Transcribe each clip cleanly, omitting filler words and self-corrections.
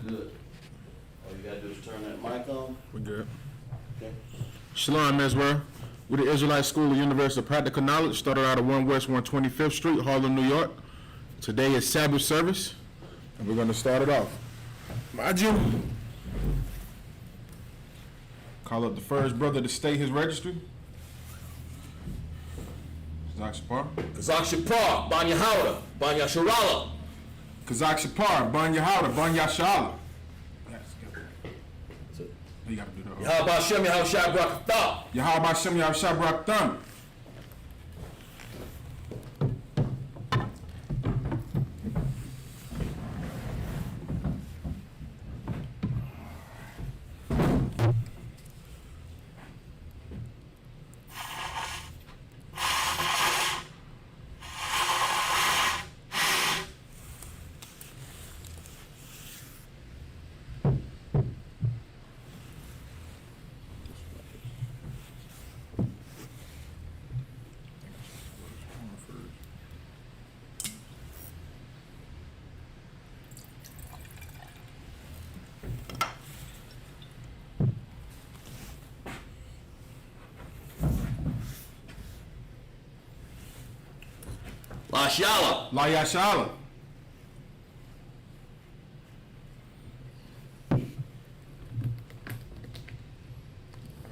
Good. All you gotta do is turn that mic on. We good. Okay. Shalom, Meswer. We're the Israelite School of University of Practical Knowledge, started out at 1 West 125th Street, Harlem, New York. Today is Sabbath service, and we're going to start it off. Mind you, call up the first brother to state his registry. Kazak Shapar. Kazak Shapar, Ban Yahawda, Ban Yasharala. Kazak Shapar, Ban Yahawda, Ban Yashala. You gotta do that. Yahweh Hashem, Yahweh Shai Barakatah. Yahweh Hashem, Yahweh Shai Barakatah. La Shala. La Yashala. All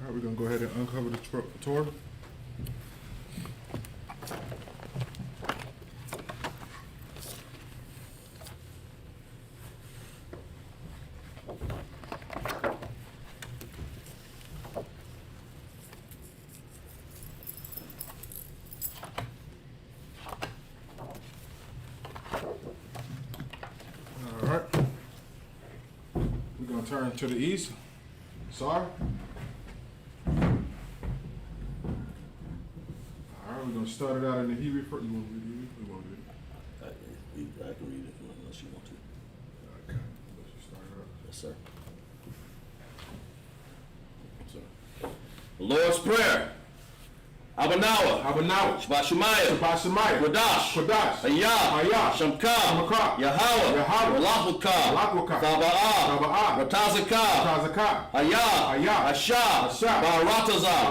right, we're going to go ahead and uncover the Torah. Turn to the east. Sorry. All right, we're going to start it out in the Hebrew first. You want to read it? We want to read it. I can read it unless you want to. Okay. Let's just start it out. Yes, sir. The Lord's Prayer. Abanawa. Shabbat Shemayah. Kodash. Ayah. Shamka. Yahweh. Malachukah. Taba'ah. Ratazakah. Ayah. Asha. Baratazah.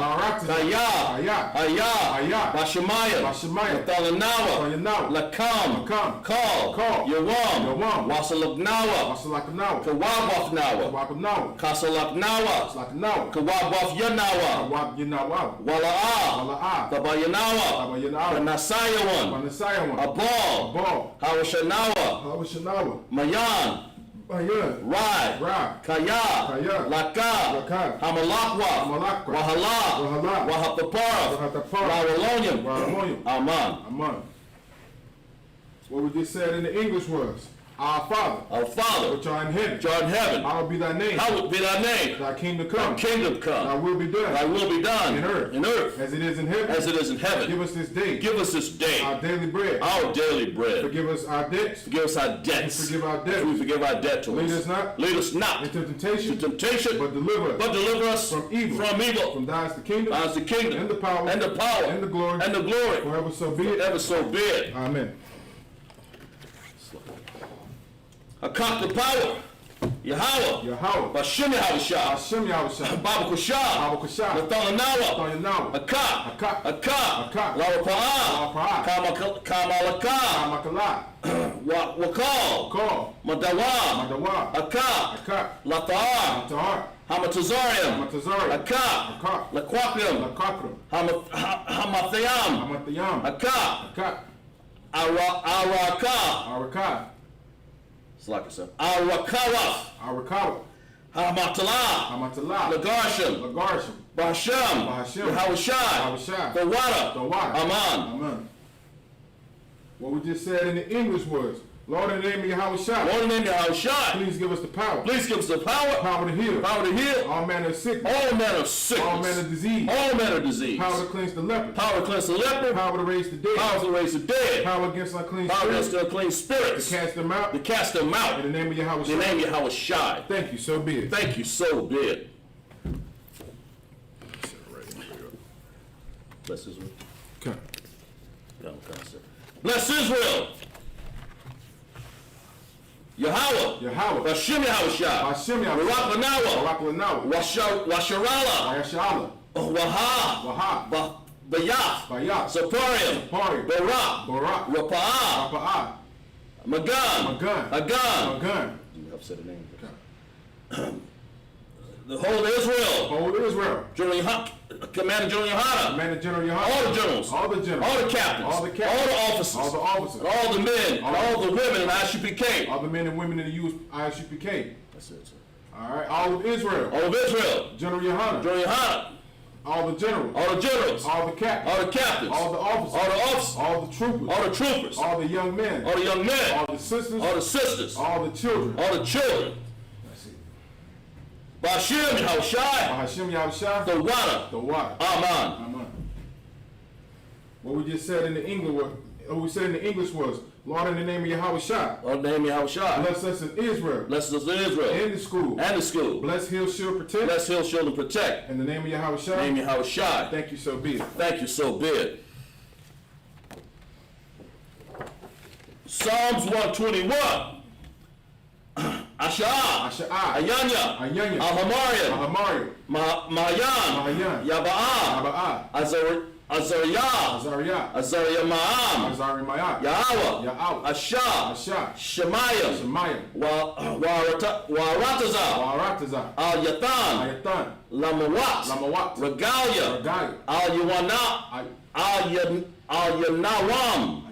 Ayah. Bashemayah. Nathalanawa. Lakam. Call. Yawam. Wasalaknawa. Kawabafnawa. Kasalaknawa. Kawabaf Yanawa. Wala'ah. Tabayanawa. Panasayawan. Abal. Hawashanawa. Mayan. Rai. Kaya. Laka. Hamalakwa. Wahala. Wahapapara. Rawalonium. Aman. What we just said in the English was, Our Father, which art in heaven, hallowed be thy name. Thy kingdom come. Thy will be done. In earth. As it is in heaven. Give us this day. Our daily bread. Forgive us our debts. And forgive our debts. We forgive our debtors. Lead us not into temptation. But deliver us from evil. From thine is the kingdom. And the power. And the glory. Forever so be it. Amen. Akak the power. Yahweh. Bashem Yahushua. Baba Kusha. Nathalanawa. Akak. Lawapa'ah. Kamalaka. Wakal. Madawa. Akak. Lata'ah. Hamatazarium. Akak. Lakwakim. Hamathayam. Akak. Araka. Arakawaf. Hamatala. Lagarsham. Bahasham. Yahushai. The water. Aman. What we just said in the English was, Lord, in the name of Yahushai, please give us the power. Power to heal. All manner of sickness. All manner of disease. Power to cleanse the leper. Power to raise the dead. Power against unclean spirits. To cast them out. In the name of Yahushai. Thank you, so be it. Bless Israel. Okay. Bless Israel. Yahweh, Yahweh, Bashim Yahushua, Hashem Barak Yahweh, Lanawa, Barak Lanawa, Washarala, Ayashala, Wahab, Wahab, Bayath, Bayat, Zaparium, Pari, Barak, Barak, Rapa'ah, Rapa'ah, Magan, Magan, Agan, Magan, I've said the name. the whole Israel, whole Israel, Commander General Yohana, Commander General Yohana, all the generals, all the generals, all the captains, all the captains, all the officers, all the officers, and all the men, and all the women in ISUPK. all the men and women in the ISUPK. That's it, sir. All right, all of Israel, All of Israel, General Yohana, General Yohana, all the generals, all the generals, all the captains, all the captains, all the officers, all the officers, all the troopers, all the troopers, all the young men, all the young men, all the sisters, all the sisters, all the children. all the children. That's it. Bashim Yahushai, Hashem Yahushua, the water. the water. Amen. Amen. What we just said in the English, what we said in the English was, Lord, in the name of Yahushua, Lord, name Yahushai. bless us in Israel, Bless us in Israel in the school, and the school. bless, heal, shield, protect. Bless, heal, shield, and protect. In the name of Yahushua, Name Yahushai. thank you, so be it. Thank you, so be it. Psalms 121. Asha'ah. Asha'ah, Ayanya. Ayanya, Alhamarian. Ahamari, Mayan. Mahayan, Yaba'ah. Aba'ah, Azariah. Azariah, Azariah Ma'am. Azarimayah, Yahweh. Ya'aw, Ashah. Asha, Shemayim. Shemayim, Waratazah. Waratazah, Al-Yathan. Ayatan, Lamawat. Lamawat, Regalia. Ragai, Al-Yuwana. Al-Yanawam. Ayanawam,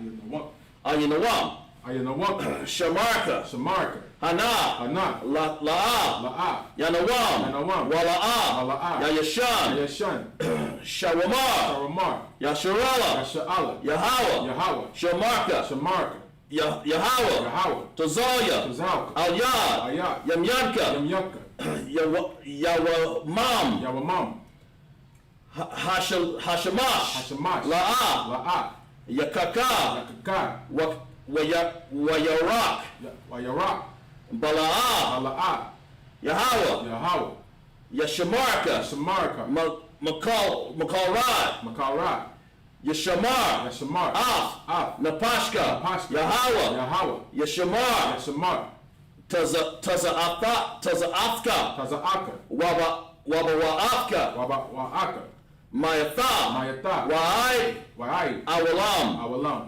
Al-Yanawam. Ayanawam, Shamarka. Shamarka, Hana. Hana, La'ah. La'ah, Yanawam. Yanawam, Wala'ah. Wala'ah, Yayashan. Yashan, Shawamar. Sharamar, Yasharala. Yasha'ala, Yahweh. Yahweh, Shamarka. Shamarka, Yahweh. Yahweh, Tazaya. Tazalka, Al-Yad. Ayat, Yamyanka. Yamyaka, Yawamam. Yawamam, Hashamash. Hashamash, La'ah. La'ah, Yakaka. Yakaka, Wayarak. Wayarak, Bala'ah. Ala'ah, Yahweh. Yahweh, Yashamarka. Shamarka, Makalrad. Makarad, Yashamar. Yashamar, Af. Af, Napashka. Napashka, Yahweh. Yahweh, Yashamar. Yashamar, Taza'afka. Taza'aka, Wabawa'afka. Wa'aka, Mayatha. Mayata, Wa'ai. Wa'ai, Awalam. Awalam.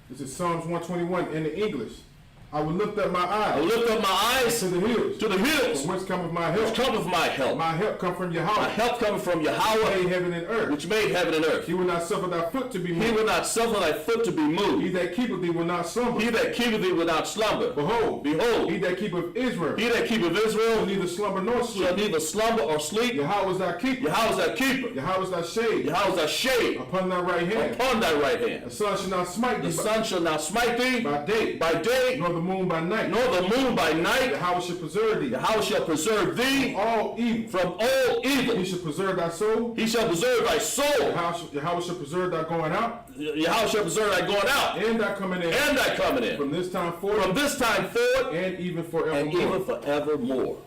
This is Psalms 121 in the English. I will lift up my I eyes lift up my eyes to the hills. to the hills. From whence cometh my Which help? cometh my help? My help come from My Yahweh, help cometh from who Yahweh, made heaven and earth. which made heaven and earth. He will not suffer thy foot to be He moved. will not suffer thy foot to be He moved. that keepeth thee will not slumber. He that keepeth thee without slumber. Behold, Behold, he that keepeth Israel he that keepeth shall Israel neither slumber nor shall sleep. neither slumber or sleep. Yahweh is thy keeper. Yahweh is thy keeper. Yahweh is thy shade Yahweh is thy shade upon thy right hand. upon thy right The hand. sun shall not smite The thee sun shall not smite thee by day, by day, nor the moon by night. nor the moon by night. Yahweh shall preserve thee Yahweh shall preserve thee all evil. from all evil. He shall preserve thy soul. He shall preserve thy soul. Yahweh shall preserve thy going out Yahweh shall preserve thy going out and thy coming in and thy coming in. from this time forth From this time forward and even and forevermore. even forevermore.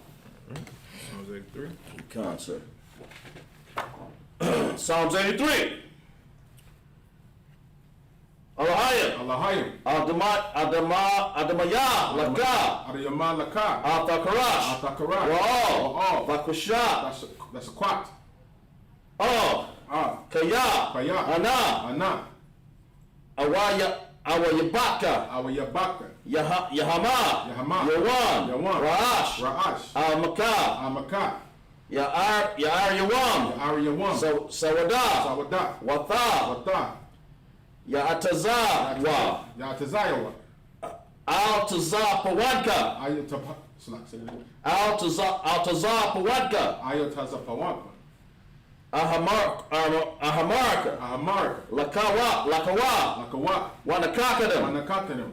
Psalms 83. Concert. Psalms 83. Alahayim. Alahayim. Adamaya. Laka. Adayama Laka. Athakarash. Athakarash. Wa'al. Wa'al. Vakusha. That's a quat. Oh. Kaya. Kaya. Ana. Ana. Awayabaka. Awayabaka. Yahama. Yahama. Yawan. Yawan. Ra'ash. Ra'ash. Amaka. Amaka. Ya'ar Yawam. Ariyawam. Sawada. Sawada. Watha. Wata. Ya'atazawa. Yatazayawa. Altazapawanka. Altazapawanka. Ayatazapawanka. Ahamarka. Ahamarka. Lakawa. Lakawa. Wanakakadam. Wanakakanim.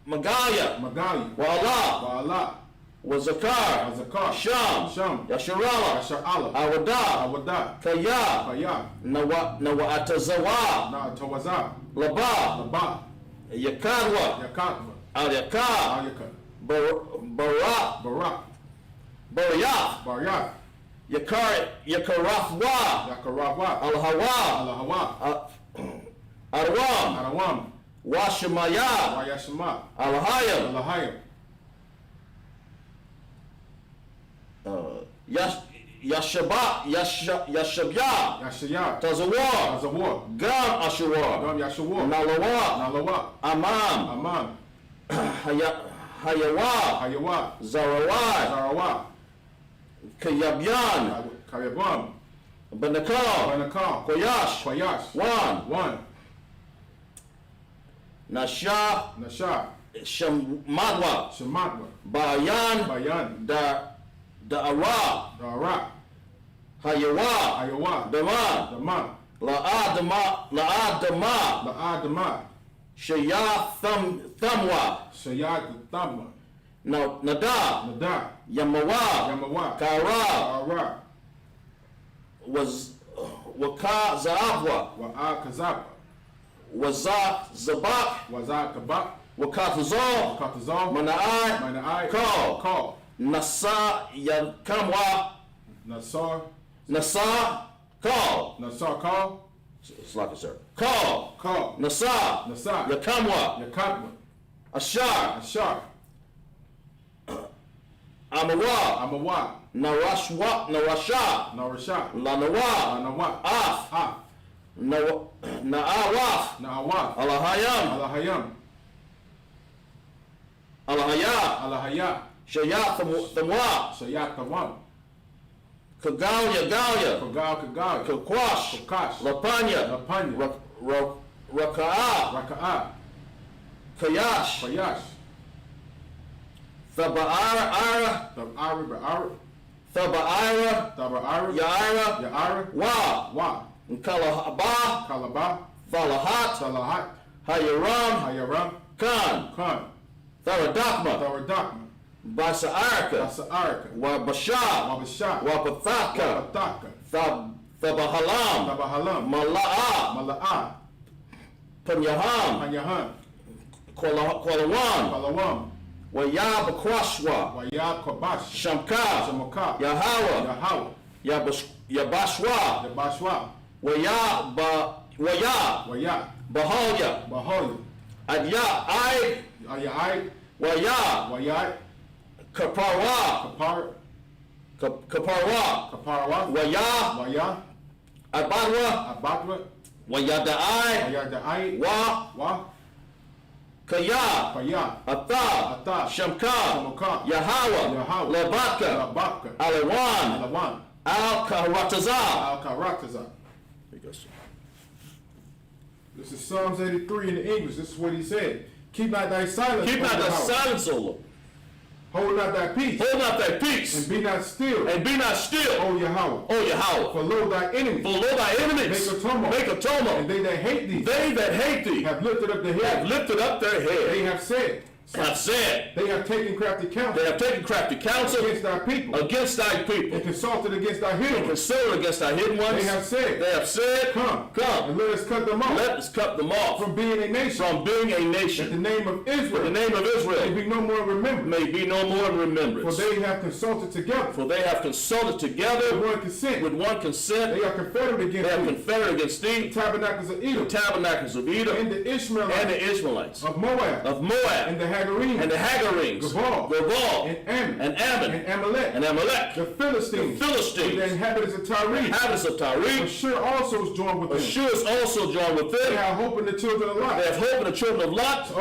Magaya. Magali. Wa'ala. Wa'ala. Wazakar. Azakar. Sham. Sham. Yasharala. Yasha'ala. Awada. Awada. Kaya. Kaya. Nawa'atazawa. Na Tawaza. Laba. Laba. Yakadwa. Yakatva. Al-Yaka. Ayaka. Barak. Barak. Baryah. Baryat. Yakarafwa. Yakarawa. Al-Hawa. Alahawa. Arwam. Arawam. Washemaya, Wayashama, Alahayim, Alahayim, Yashabya, Yashaya, Tazawar, Azawar, Gam Ashawar, Gam Yashawar, Nalawa, Nalawa, Amam, Amam, Hayawa, Hayawa, Zarawai, Zarawa, Kayabyan, Karyabam, Benakal, Banakal, Koyash, Koyash, Wan, Nasha, Nasha, Shemadwa, Shematwa, Bayan, Bayan, Da'ara, Dara, Hayawa, Ayawa, Dama, Dama, La'adama, La'adama, Shaya Thamwa, Shayat Thamma, Nada, Nada, Yamawa, Yamawa, Kara, Ara, was Waka Zaabwa, Wa'a Kazapa, Waza Zabak, Waza Kabak, Wakatazal, Katazal, Manai, Manai, Call, Nasa Yakamwa, Nasar, Nasa, Call. Nasar Call, It's like a sir. Call. Call, Nasa, Nasar, Yakamwa, Yakatma, Ashar, Ashar, Amawa, Amawa, Narasha, Narasha, Lanawa, Anawa, Af, Naawaf, Na'awa, Alahayam, Alahayam, Alahaya, Alahaya, Shayat Thamwa, Shayat Tawam, Kagalia, Kagal Kagal, Kakwash, Kakash, Lapanya, Lapanya, Raka'a, Raka'a, Kayash, Kayash, Thaba'ara, Tab'ara, Thaba'ira, Tab'ara, Ya'ira, Ya'ara, Wa, Wa, Kalahaba, Kalaba, Falahat, Salahat, Hayaram, Hayaram, Khan, Khan, Tharadakma, Taradakma, Basa'arka, Asa'arka, Wa Bashar, Wabasha, Wa Pathaka, Wabataka, Thabahalam, Tabahalam, Mala'a, Mala'a, Panyaham, Panyahan, Kwalawan, Palawam, Wayab Kwashwa, Wayab Kabash, Shamka, Shamoka, Yahawa, Yahaw, Yabashwa, Yabashwa, Waya, Waya, Bahalya, Bahoy, Adya, I, Ayai, Waya, Wayai, Kaparwa, Kaparwa, Kaparawa, Waya, Waya, Abadwa, Abatwa, Wayadai, Wayadai, Wa, Wa, Kaya, Paya, Atha, Ata, Shamka, Shamoka, Yahawa, Yahaw, Labaka, Labaka, Alawan, Alawan, Al-Karatazah. Al-Karataza. This is Psalms 83 in the English. This is what he said. Keep not thy silence, Keep not O thy Yahweh. silence, O Lord. Hold not thy peace, Hold not thy peace, and be not still, and be not still, O Yahweh. O Yahweh. For lo, thy enemies, For lo thy enemies Make a tumult. make a and tumult. they that hate thee, They that hate thee have lifted up their have head. lifted up their They head, have said, have said, they have taken crafty they counsel have taken crafty counsel against thy people, against thy people, and consulted against thy hidden and ones. considered against thy hidden ones. They have said, They have said, Come, come, and let us cut them off let us cut them off from being a nation. from being a That the nation. name of The Israel name of may Israel be no more remembered. may be no more in For remembrance. they have consulted together For they have consulted with together one consent. with one consent. They are confederate They against have thee. confederate against The thee, tabernacles of Edom, tabernacles of Edom, and the Ishmaelites, and the Ishmaelites, of Moab, of Moab, and the Hagarenes, and the Hagarines, Gabal, Gabal, and Ammon, and Ammon, and Amalek, and Amalek, the Philistines, the Philistines, the inhabitants of Tyre. inhabitants of Tyre. Ashur also is joined with them. Ashur is also joined with They them. have hope in the children of They Lot. have hope in the children of Lot.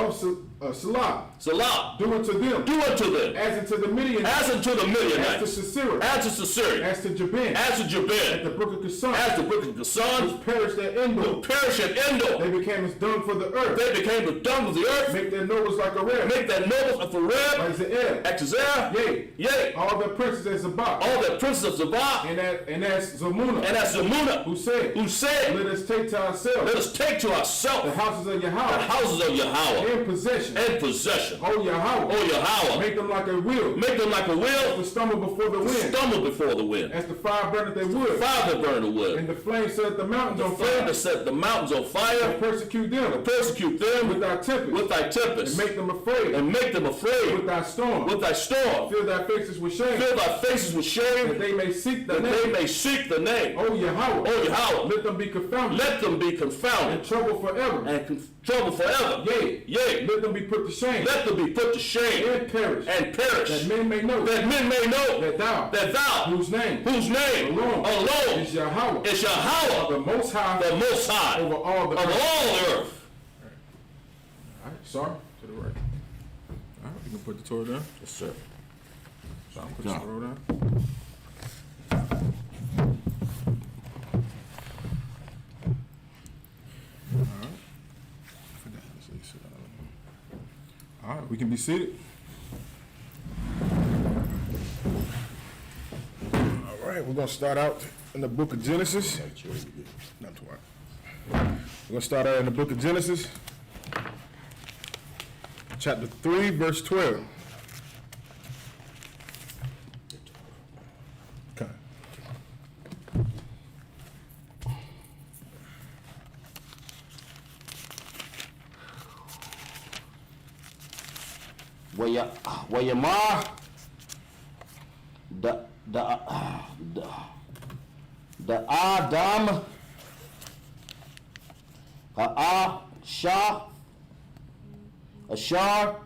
Of Salah, Salah, do unto them do unto them as unto the Midianites, as unto the as to Midianites, Sisera, as to Sisera, as to Jabin, as to at Jabin, the brook of Kishon, as the brook of the sun, which perished at Endor. who perish at Endor. They became as dung for the earth. They became the dung of the earth. Make their nobles like a ram. Make that nobles of the red, Like Zeel. Exazar, Yea, yea, all the princes at Zabak, all the princes of Zabah, and as Zamuna, and as Zamuna, who said, who said, let us take to let ourselves us take to the ourselves houses of the Yahweh houses of Yahweh in possession. and possession. O Yahweh, O Yahweh, make them like a wheel, make them like a wheel, to stumble before the wind, stumble before the wind. as the fire burneth their wood, Fire that burn the wood. and the flame set the mountains The on flame fire. that set the mountains on fire. Persecute them Persecute them with thy tempest, with thy and tempest, make them afraid and make them with afraid thy storm. with thy storm. Fill thy faces with shame, Fill thy faces with that shame, they may seek thy that they name. may seek the name. O Yahweh, O Yahweh, let them be confounded let them be and confounded troubled forever. and trouble forever. Yea, let them be put to shame. let them be put to shame And perish. that Men may know. That thou. Whose name. Alone Is Yahweh. is Yahweh, The Most High. Over all the of earth. all the earth. All right. Sorry. To the right. All right. You can put the Torah down. Yes, sir. Put the Torah down. All right, we can be seated. All right, we're going to start out in the book of Genesis. Not too hard. We're going to start out in the book of Genesis, chapter 3, verse 12. Okay. Wayamar the Adam Ashar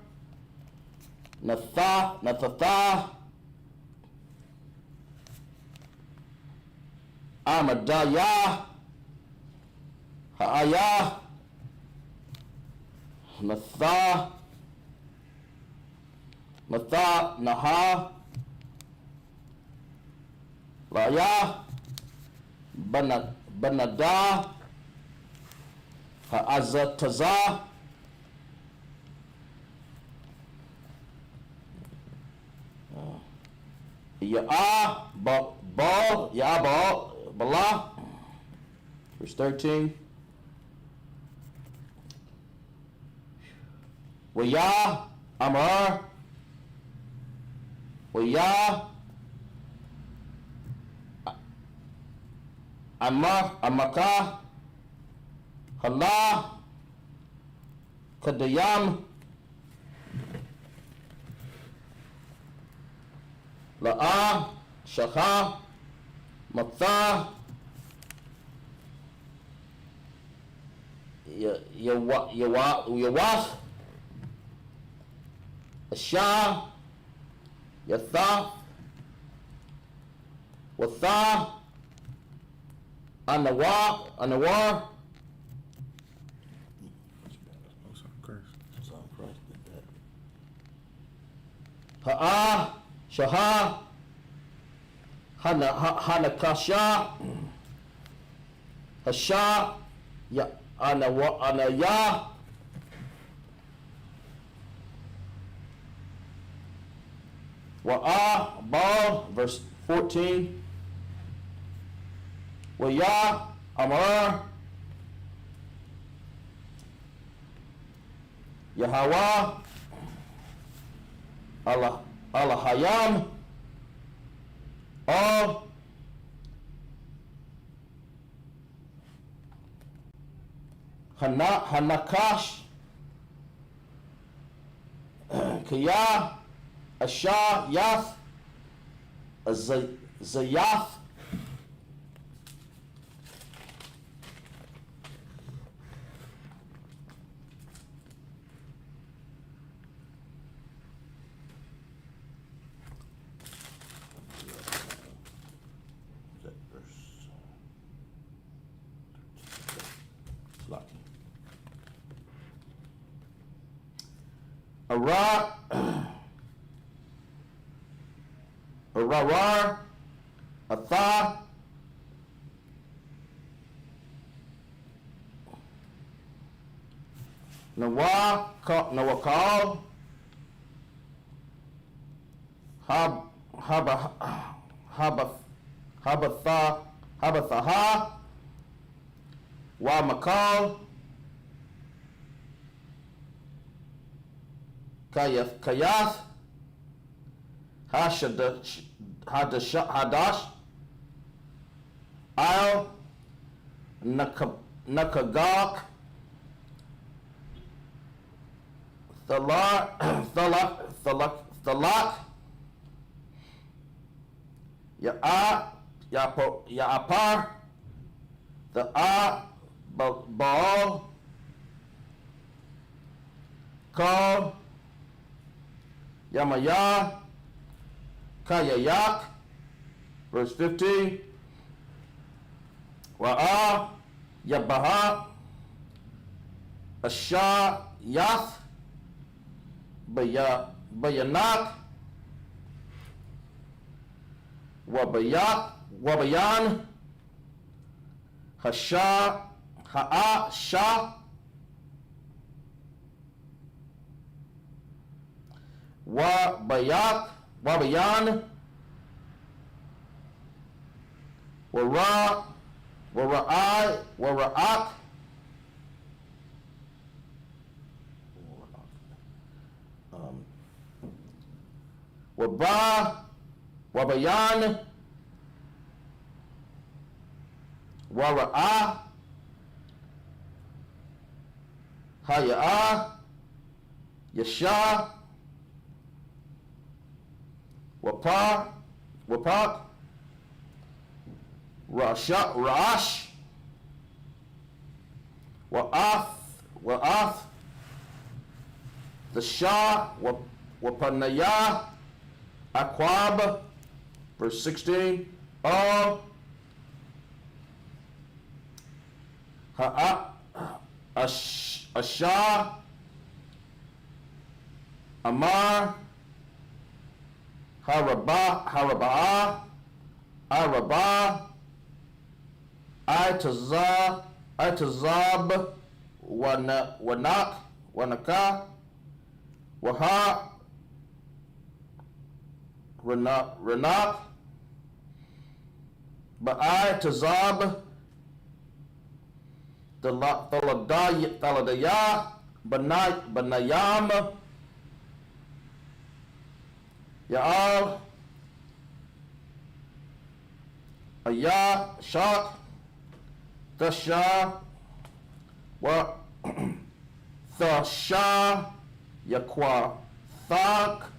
Nathatha Amadaya Ha'aya Matha Naha Laya Banada Ha'azataza Bala, verse 13. Waya Amar Waya Amaka Hala Kadayam La'a Shakha Matha Yawas Asha Yatha Watha Anawar Ha'a Shaha Hanakasha Hasha Ya Anaya Wa'a Ba, verse 14. Waya Amar Yahweh Allahayam Al Hanakash Kaya Asha Yath Zayath Arar Atha Nawakal Habatha Wa Makal Kayath Hadash Al Nakagak Thalak Ya'apar the Baal Kal, Yamaya, Kayayak. Verse 15. Wa'a, Yabaha, Asha, Yath, Bayanak, Wabayan, Hasha, Ha'a, Shah, Wabayan, Wara'ai, Wara'ak, Wabayan, Wara'a, Haya'a, Yasha, Wapak, Ra'ash, Wa'ath, the Shah, Wapanaya, Akwab, verse 16, Al, Asha, Amar, Arabah, Itazab, Wanaka, Waha, Ranak, Ba'i, Tazab, Thaladaya, Banayam, Ya'al, Ayah, Shak, Tasha, Thasha, Yakwa, Thak,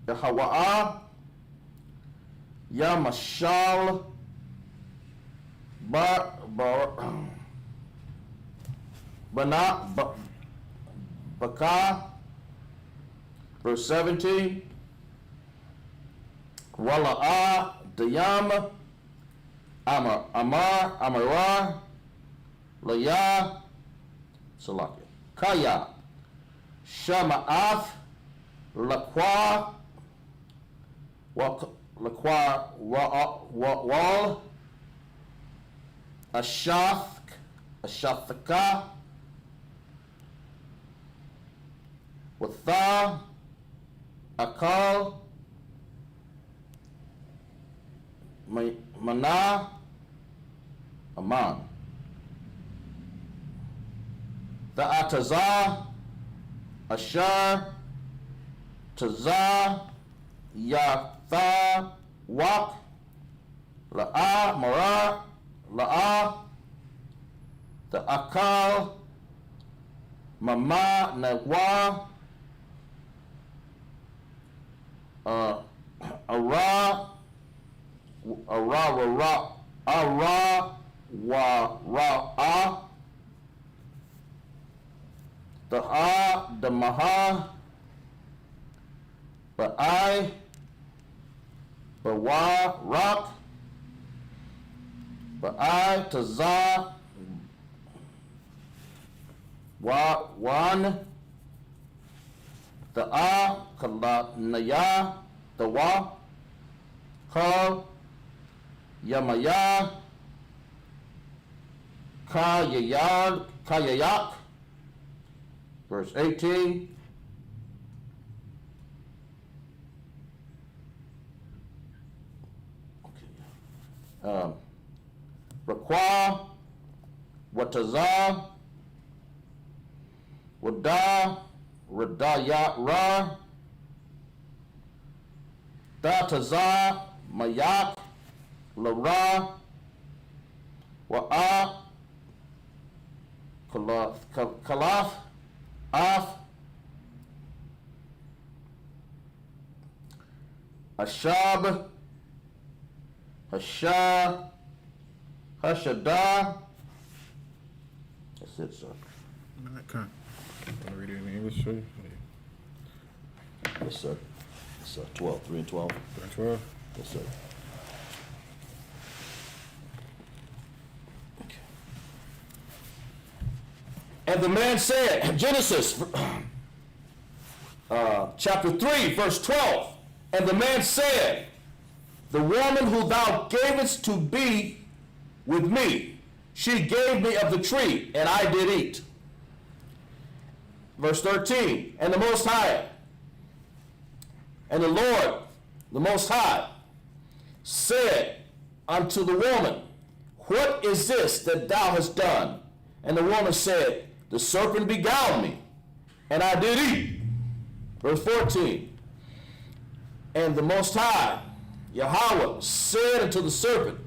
Yahawa'a, Yamashal, Baka, verse 17, Wala'a, Dayam, Amara, Laya, Salaki, Kaya, Shama'ath, Laqwa, Wal, Ashathaka, Watha, Akal, Mana, Aman, Ta'ataza, Ashar, Taza, Yatha, Wak, La'a, Mara, La'a, Ta'akal, Mama, Nawa, Ara, Ra'a, Ta'a, Damaha, Ba'i, Bawa, Rak, Ba'i, Taza, Wan, Ta'a, Kalanaya, Tawa, Kal, Yamaya, Kayayak, verse 18. Rakwa, Wataza, Wada, Radaya, Ra, Dataza, Mayak, Lara, Wa'a, Kalaf, Af, Ashab, Hasha, Hashada, That's it, sir. Okay. Want to read it in English, sir? Yes, sir. Yes, sir. 12, 3 and 12. 3 and 12? Yes, sir. And the man said, Genesis chapter 3, verse 12. And the man said, the woman who thou gavest to be with me, she gave me of the tree, and I did eat. Verse 13, and the Most High, and the Lord, the Most High, said unto the woman, what is this that thou hast done? And the woman said, the serpent beguiled me, and I did eat. Verse 14, and the Most High, Yahweh, said unto the serpent,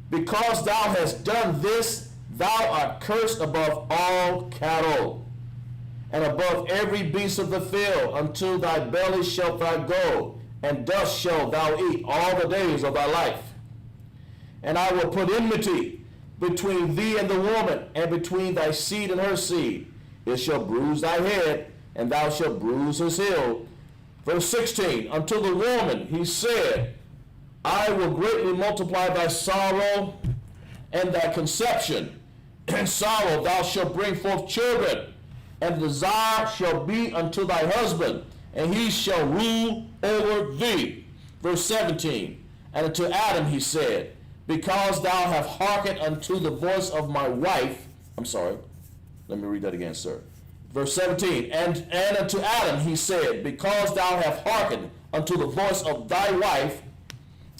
because thou hast done this, thou art cursed above all cattle, and above every beast of the field. Unto thy belly shalt thou go, and dust shalt thou eat all the days of thy life. And I will put enmity between thee and the woman, and between thy seed and her seed. It shall bruise thy head, and thou shalt bruise his heel. Verse 16, unto the woman he said, I will greatly multiply thy sorrow and thy conception. In sorrow thou shalt bring forth children, and desire shall be unto thy husband, and he shall rule over thee. Verse 17, and unto Adam he said, because thou hast hearkened unto the voice of my wife. I'm sorry, let me read that again, sir. Verse 17, and unto Adam he said, because thou hast hearkened unto the voice of thy wife,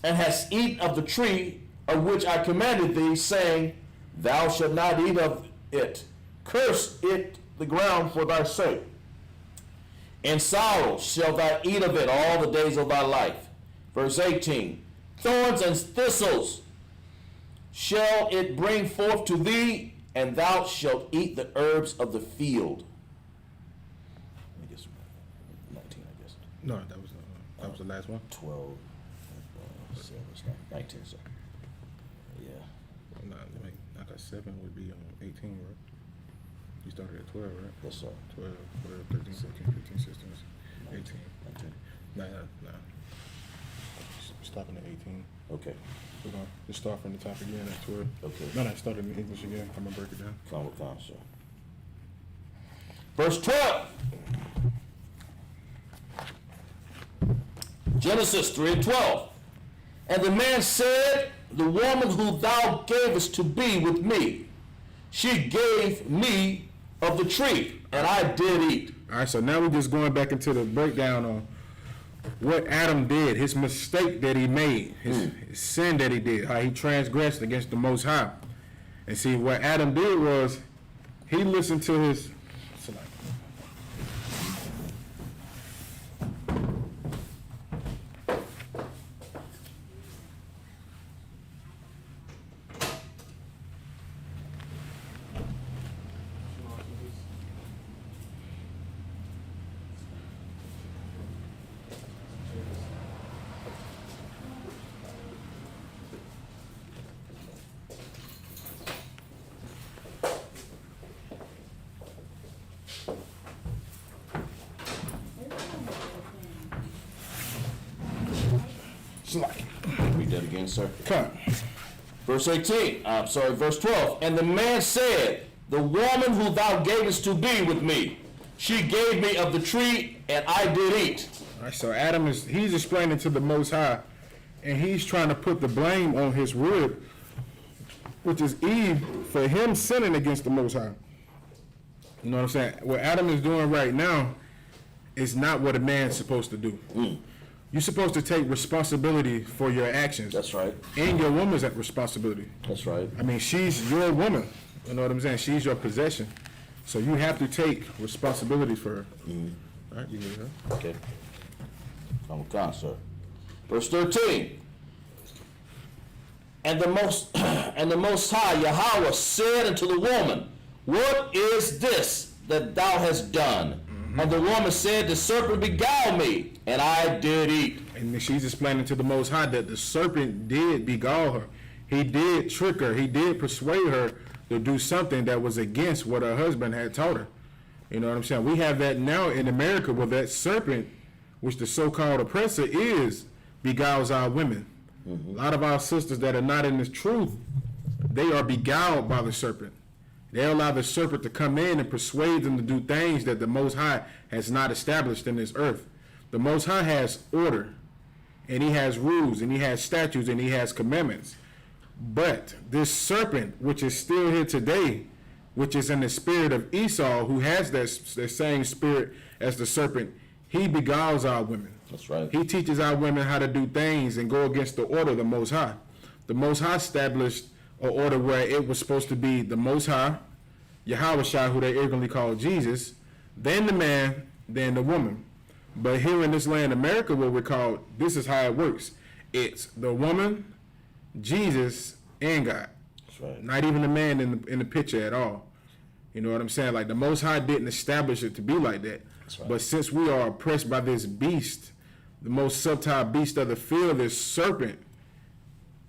and hast eaten of the tree of which I commanded thee, saying, thou shalt not eat of it. Curse it the ground for thy sake. In sorrow shalt thou eat of it all the days of thy life. Verse 18, thorns and thistles shall it bring forth to thee, and thou shalt eat the herbs of the field. I guess 19, I guess. No, that was the last one. 12, 19, sir. Yeah. No, I got 7 would be 18, right? You started at 12, right? Yes, sir. 12, 13, 14, 15, 16, 18. 19. Nah. Stopping at 18. Okay. We're going to start from the top again at 12. Okay. No, start in English again. I'm going to break it down. Come, sir. Verse 12. Genesis 3 and 12. And the man said, the woman who thou gavest to be with me, she gave me of the tree, and I did eat. All right, so now we're just going back into the breakdown on what Adam did, his mistake that he made, his sin that he did, how he transgressed against the Most High. And see, what Adam did was he listened to his... Read that again, sir. Come. Verse verse 12. And the man said, the woman who thou gavest to be with me, she gave me of the tree, and I did eat. All right, so Adam he's explaining to the Most High, and he's trying to put the blame on his rib, which is Eve, for him sinning against the Most High. You know what I'm saying? What Adam is doing right now is not what a man's supposed to do. You're supposed to take responsibility for your actions. That's right. And your woman's at responsibility. That's right. I mean, she's your woman. You know what I'm saying? She's your possession. So you have to take responsibility for her. All right, you get it, huh? Okay. Come, sir. Verse 13. And the Most High Yahweh said unto the woman, what is this that thou hast done? And the woman said, the serpent beguiled me, and I did eat. And she's explaining to the Most High that the serpent did beguile her. He did trick her. He did persuade her to do something that was against what her husband had taught her. You know what I'm saying? We have that now in America where that serpent, which the so-called oppressor is, beguiles our women. A lot of our sisters that are not in this truth, they are beguiled by the serpent. They allow the serpent to come in and persuade them to do things that the Most High has not established in this earth. The Most High has order, and he has rules, and he has statutes, and he has commandments. But this serpent, which is still here today, which is in the spirit of Esau, who has that same spirit as the serpent, he beguiles our women. That's right. He teaches our women how to do things and go against the order of the Most High. The Most High established an order where it was supposed to be the Most High, Yahweh, who they ignorantly call Jesus, then the man, then the woman. But here in this land, America, what we're called, this is how it works. It's the woman, Jesus, and God. That's right. Not even the man in the picture at all. You know what I'm saying? Like the Most High didn't establish it to be like that. That's right. But since we are oppressed by this beast, the most subtle beast of the field, this serpent,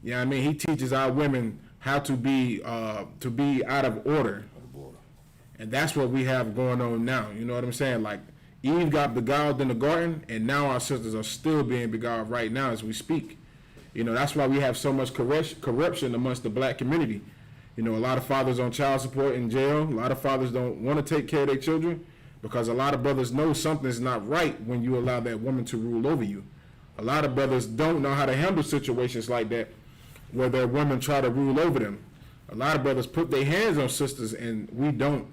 you know what I mean? He teaches our women how to be out of order. And that's what we have going on now. You know what I'm saying? Like Eve got beguiled in the garden, and now our sisters are still being beguiled right now as we speak. You know, that's why we have so much corruption amongst the black community. You know, a lot of fathers on child support in jail. A lot of fathers don't want to take care of their children because a lot of brothers know something's not right when you allow that woman to rule over you. A lot of brothers don't know how to handle situations like that where their women try to rule over them. A lot of brothers put their hands on sisters, and we don't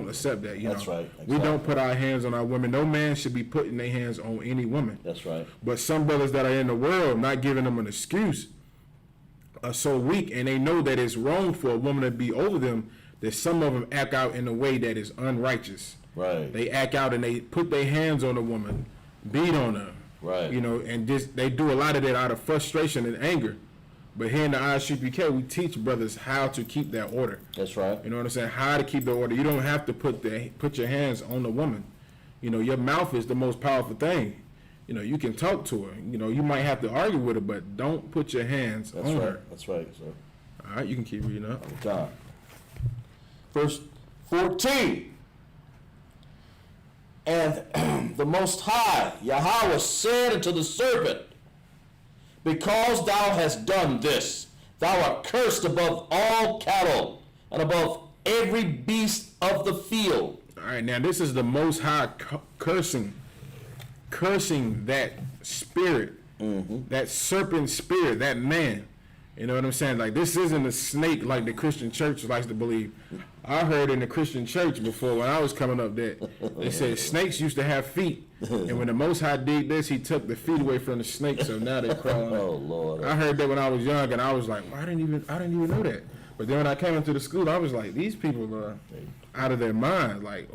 accept that. That's right. Exactly. We don't put our hands on our women. No man should be putting their hands on any woman. That's right. But some brothers that are in the world, not giving them an excuse, are so weak, and they know that it's wrong for a woman to be over them, that some of them act out in a way that is unrighteous. Right. They act out and they put their hands on a woman, beat on her. Right. You know, and they do a lot of that out of frustration and anger. But here in the Isupk, we teach brothers how to keep that order. That's right. You know what I'm saying? How to keep the order. You don't have to put your hands on the woman. You know, your mouth is the most powerful thing. You know, you can talk to her. You know, you might have to argue with her, but don't put your hands on her. That's right, sir. All right, you can keep reading up. God. Verse 14. And the Most High, Yahweh, said unto the serpent, because thou hast done this, thou art cursed above all cattle and above every beast of the field. All right, now this is the Most High cursing that spirit, that serpent spirit, that man. You know what I'm saying? Like, this isn't a snake like the Christian church likes to believe. I heard in the Christian church before when I was coming up that they said snakes used to have feet. And when the Most High did this, he took the feet away from the snake, so now they're crawling. Oh, Lord. I heard that when I was young, and I was like, well, I didn't even know that. But then when I came into the school, I was like, these people are out of their mind. Like,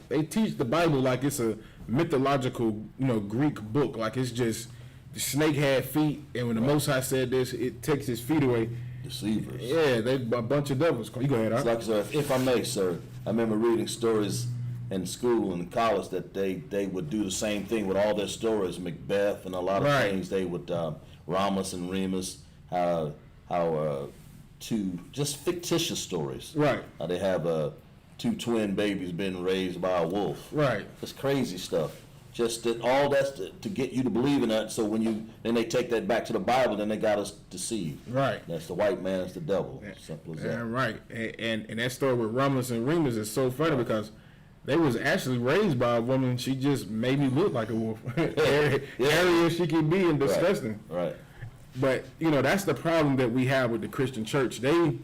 they teach the Bible like it's a mythological, Greek book. Like, it's just the snake had feet, and when the Most High said this, it takes his feet away. Deceivers. Yeah, they a bunch of devils. You go ahead, It's like, sir, if I may, sir, I remember reading stories in school and college that they would do the same thing with all their stories, Macbeth and a lot of things. They would Ramus and Remus, how two just fictitious stories. Right. How they have two twin babies being raised by a wolf. Right. Just crazy stuff. Just that all that's to get you to believe in that. So then they take that back to the Bible, then they got us deceived. Right. That's the white man, it's the devil. Simple as that. Right. And that story with Ramus and Remus is so funny because they was actually raised by a woman. She just made me look like a wolf. Area she could be and disgusting. Right. But, that's the problem that we have with the Christian church. They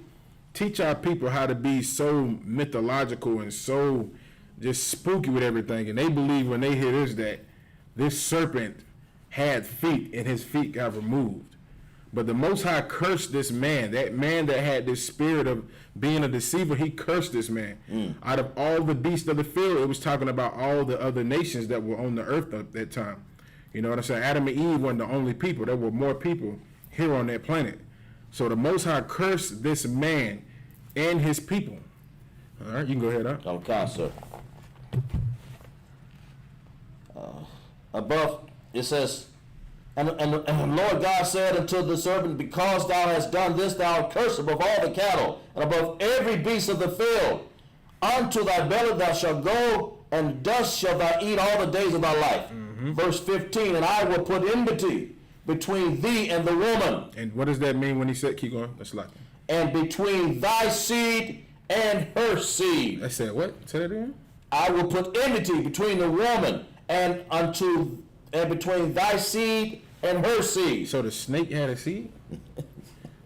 teach our people how to be so mythological and so just spooky with everything. And they believe when they hear this that this serpent had feet and his feet got removed. But the Most High cursed this man. That man that had this spirit of being a deceiver, he cursed this man. Out of all the beasts of the field, it was talking about all the other nations that were on the earth at that time. You know what I'm saying? Adam and Eve weren't the only people. There were more people here on that planet. So the Most High cursed this man and his people. All right, you can go ahead, huh? Okay, sir. Above, it says, And the Lord God said unto the serpent, because thou hast done this, thou art cursed above all the cattle, and above every beast of the field. Unto thy belly thou shalt go, and dust shalt thou eat all the days of thy life. Verse 15, and I will put enmity between thee and the woman. And what does that mean when he said, keep going? That's like. And between thy seed and her seed. I said what? Say that again? I will put enmity between the woman and between thy seed and her seed. So the snake had a seed?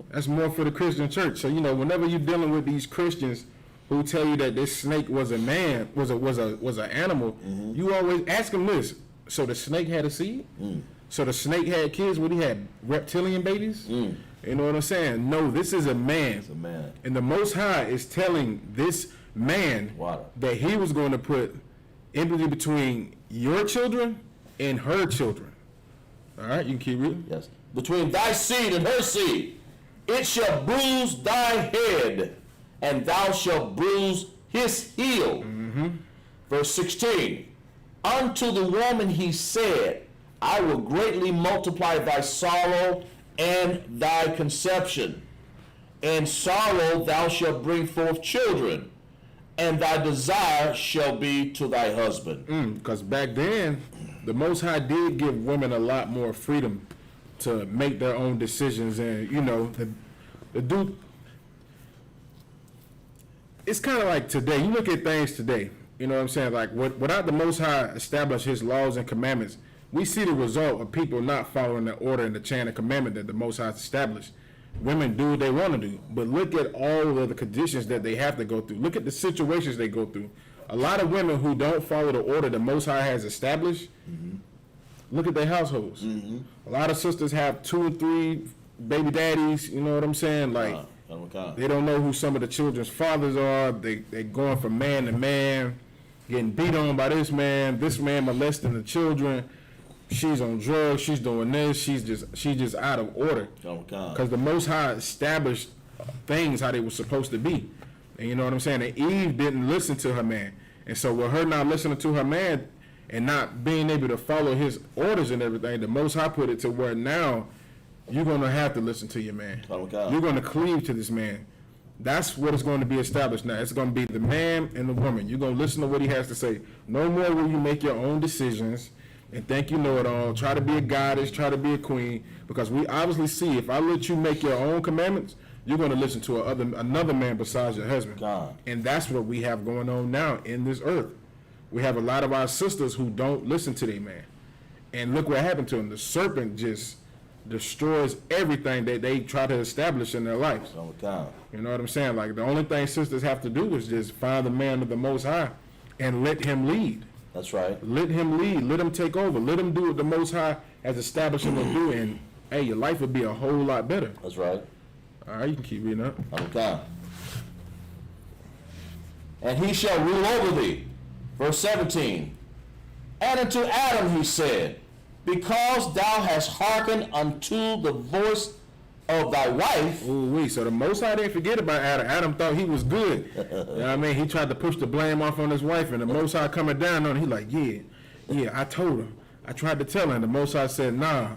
That's more for the Christian church. So, whenever you're dealing with these Christians who tell you that this snake was a man, was an animal, you always ask them this. So the snake had a seed? So the snake had kids when he had reptilian babies? You know what I'm saying? No, this is a man. It's a man. And the Most High is telling this man that he was going to put enmity between your children and her children. All right, you can keep reading. Yes. Between thy seed and her seed, it shall bruise thy head, and thou shalt bruise his heel. Verse 16, unto the woman he said, I will greatly multiply thy sorrow and thy conception. In sorrow thou shalt bring forth children, and thy desire shall be to thy husband. Because back then, the Most High did give women a lot more freedom to make their own decisions, and the dude. It's kind of like today. You look at things today. You know what I'm saying? Like without the Most High establish His laws and commandments, we see the result of people not following the order and the chain of commandment that the Most High established. Women do what they want to do, but look at all of the conditions that they have to go through. Look at the situations they go through. A lot of women who don't follow the order the Most High has established, look at their households. A lot of sisters have 2 or 3 baby daddies, you know what I'm saying? Like, they don't know who some of the children's fathers are. They going from man to man, getting beat on by this man molesting the children. She's on drugs, she's doing this, she's just out of order. Because the Most High established things how they were supposed to be. And you know what I'm saying? And Eve didn't listen to her man. And so with her not listening to her man and not being able to follow his orders and everything, the Most High put it to where now you're going to have to listen to your man. You're going to cleave to this man. That's what is going to be established now. It's going to be the man and the woman. You're going to listen to what he has to say. No more will you make your own decisions and think you know it all. Try to be a goddess, try to be a queen. Because we obviously see if I let you make your own commandments, you're going to listen to another man besides your husband. And that's what we have going on now in this earth. We have a lot of our sisters who don't listen to their man. And look what happened to them. The serpent just destroys everything that they try to establish in their lives. You know what I'm saying? Like, the only thing sisters have to do is just find the man of the Most High and let him lead. That's right. Let him lead. Let him take over. Let him do what the Most High has established him to do. And, hey, your life would be a whole lot better. That's right. All right, you can keep reading up. Okay. And he shall rule over thee. Verse 17. And unto Adam he said, because thou hast hearkened unto the voice of thy wife. So the Most High didn't forget about Adam. Adam thought he was good. You know what I mean? He tried to push the blame off on his wife, and the Most High coming down on him. He like, yeah, I told him. I tried to tell him. The Most High said, nah,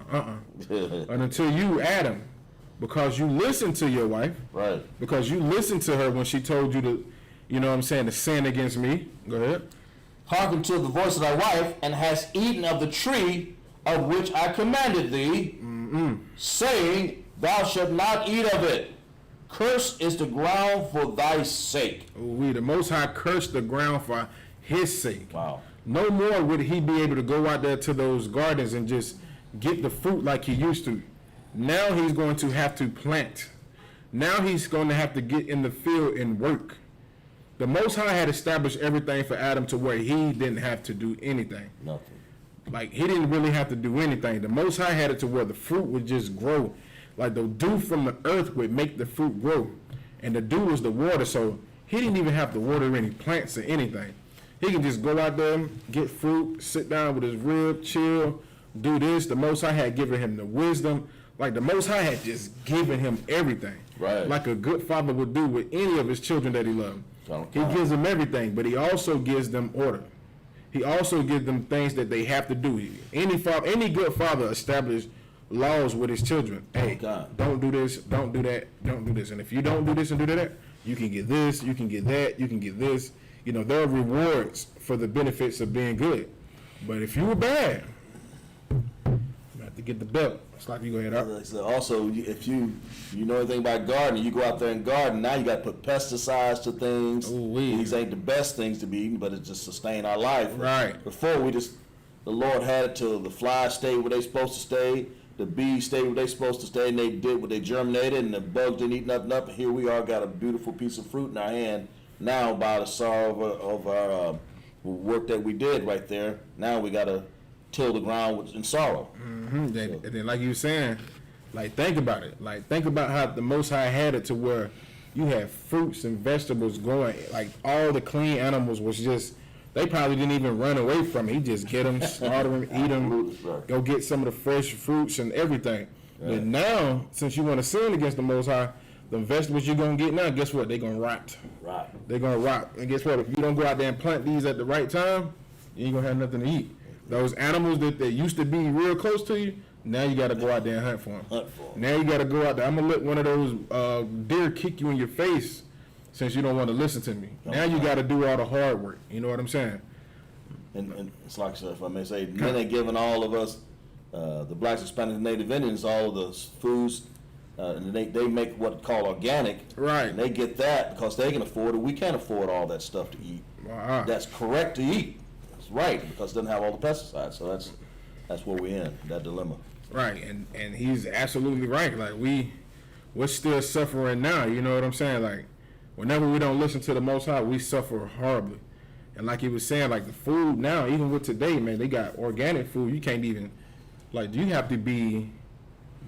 And until you, Adam, because you listened to your wife, right? Because you listened to her when she told you to, you know what I'm saying, to sin against me. Go ahead. Hearken to the voice of thy wife, and hast eaten of the tree of which I commanded thee, saying, thou shalt not eat of it. Cursed is the ground for thy sake. The Most High cursed the ground for his sake. Wow. No more would he be able to go out there to those gardens and just get the fruit like he used to. Now he's going to have to plant. Now he's going to have to get in the field and work. The Most High had established everything for Adam to where he didn't have to do anything. Nothing. Like, he didn't really have to do anything. The Most High had it to where the fruit would just grow. Like, the dew from the earth would make the fruit grow. And the dew was the water, so he didn't even have to water any plants or anything. He can just go out there, get fruit, sit down with his rib, chill, do this. The Most High had given him the wisdom. Like, the Most High had just given him everything. Right. Like a good father would do with any of his children that he loved. He gives them everything, but he also gives them order. He also gives them things that they have to do. Any good father established laws with his children. Hey, God. don't do this, don't do that, don't do this. And if you don't do this and do that, you can get this, you can get that, you can get this. You know, there are rewards for the benefits of being good. But if you were bad, you have to get the belt. It's like you go ahead up. So also, if you know anything about gardening, you go out there and garden. Now you got to put pesticides to things. Ooh-wee. These ain't the best things to be eaten, but it just sustain our life. Right. Before the Lord had it till the flies stayed where they supposed to stay, the bees stayed where they supposed to stay, and they did what they germinated, and the bugs didn't eat nothing up. And here we are, got a beautiful piece of fruit in our hand now by the sorrow of our work that we did right there. Now we got to till the ground in sorrow. Mm-hmm. And then, like you were saying, like think about it. Like think about how the Most High had it to where you have fruits and vegetables going. Like all the clean animals was just. They probably didn't even run away from it. He just get them, slaughter them, eat them, go get some of the fresh fruits and everything. Right. But now, since you want to sin against the Most High, the vegetables you're going to get now, guess what? They're going to rot. Right. They're going to rot. And guess what? If you don't go out there and plant these at the right time, you ain't going to have nothing to eat. Those animals that used to be real close to you, now you got to go out there and hunt for them. Now you got to go out there. I'm going to let one of those deer kick you in your face since you don't want to listen to me. Now you got to do all the hard work. You know what I'm saying? And it's like, if I may say, then they're giving all of us, the blacks, Hispanics, Native Indians, all of the foods, and they make what called organic. Right. And they get that because they can afford it. We can't afford all that stuff to eat. Wow. That's correct to eat. That's right, because it doesn't have all the pesticides. So that's where we're in, that dilemma. Right, and he's absolutely right. Like we're still suffering now. You know what I'm saying? Like, whenever we don't listen to the Most High, we suffer horribly. And like he was saying, like the food now, even with today, man, they got organic food. You can't even, like, you have to be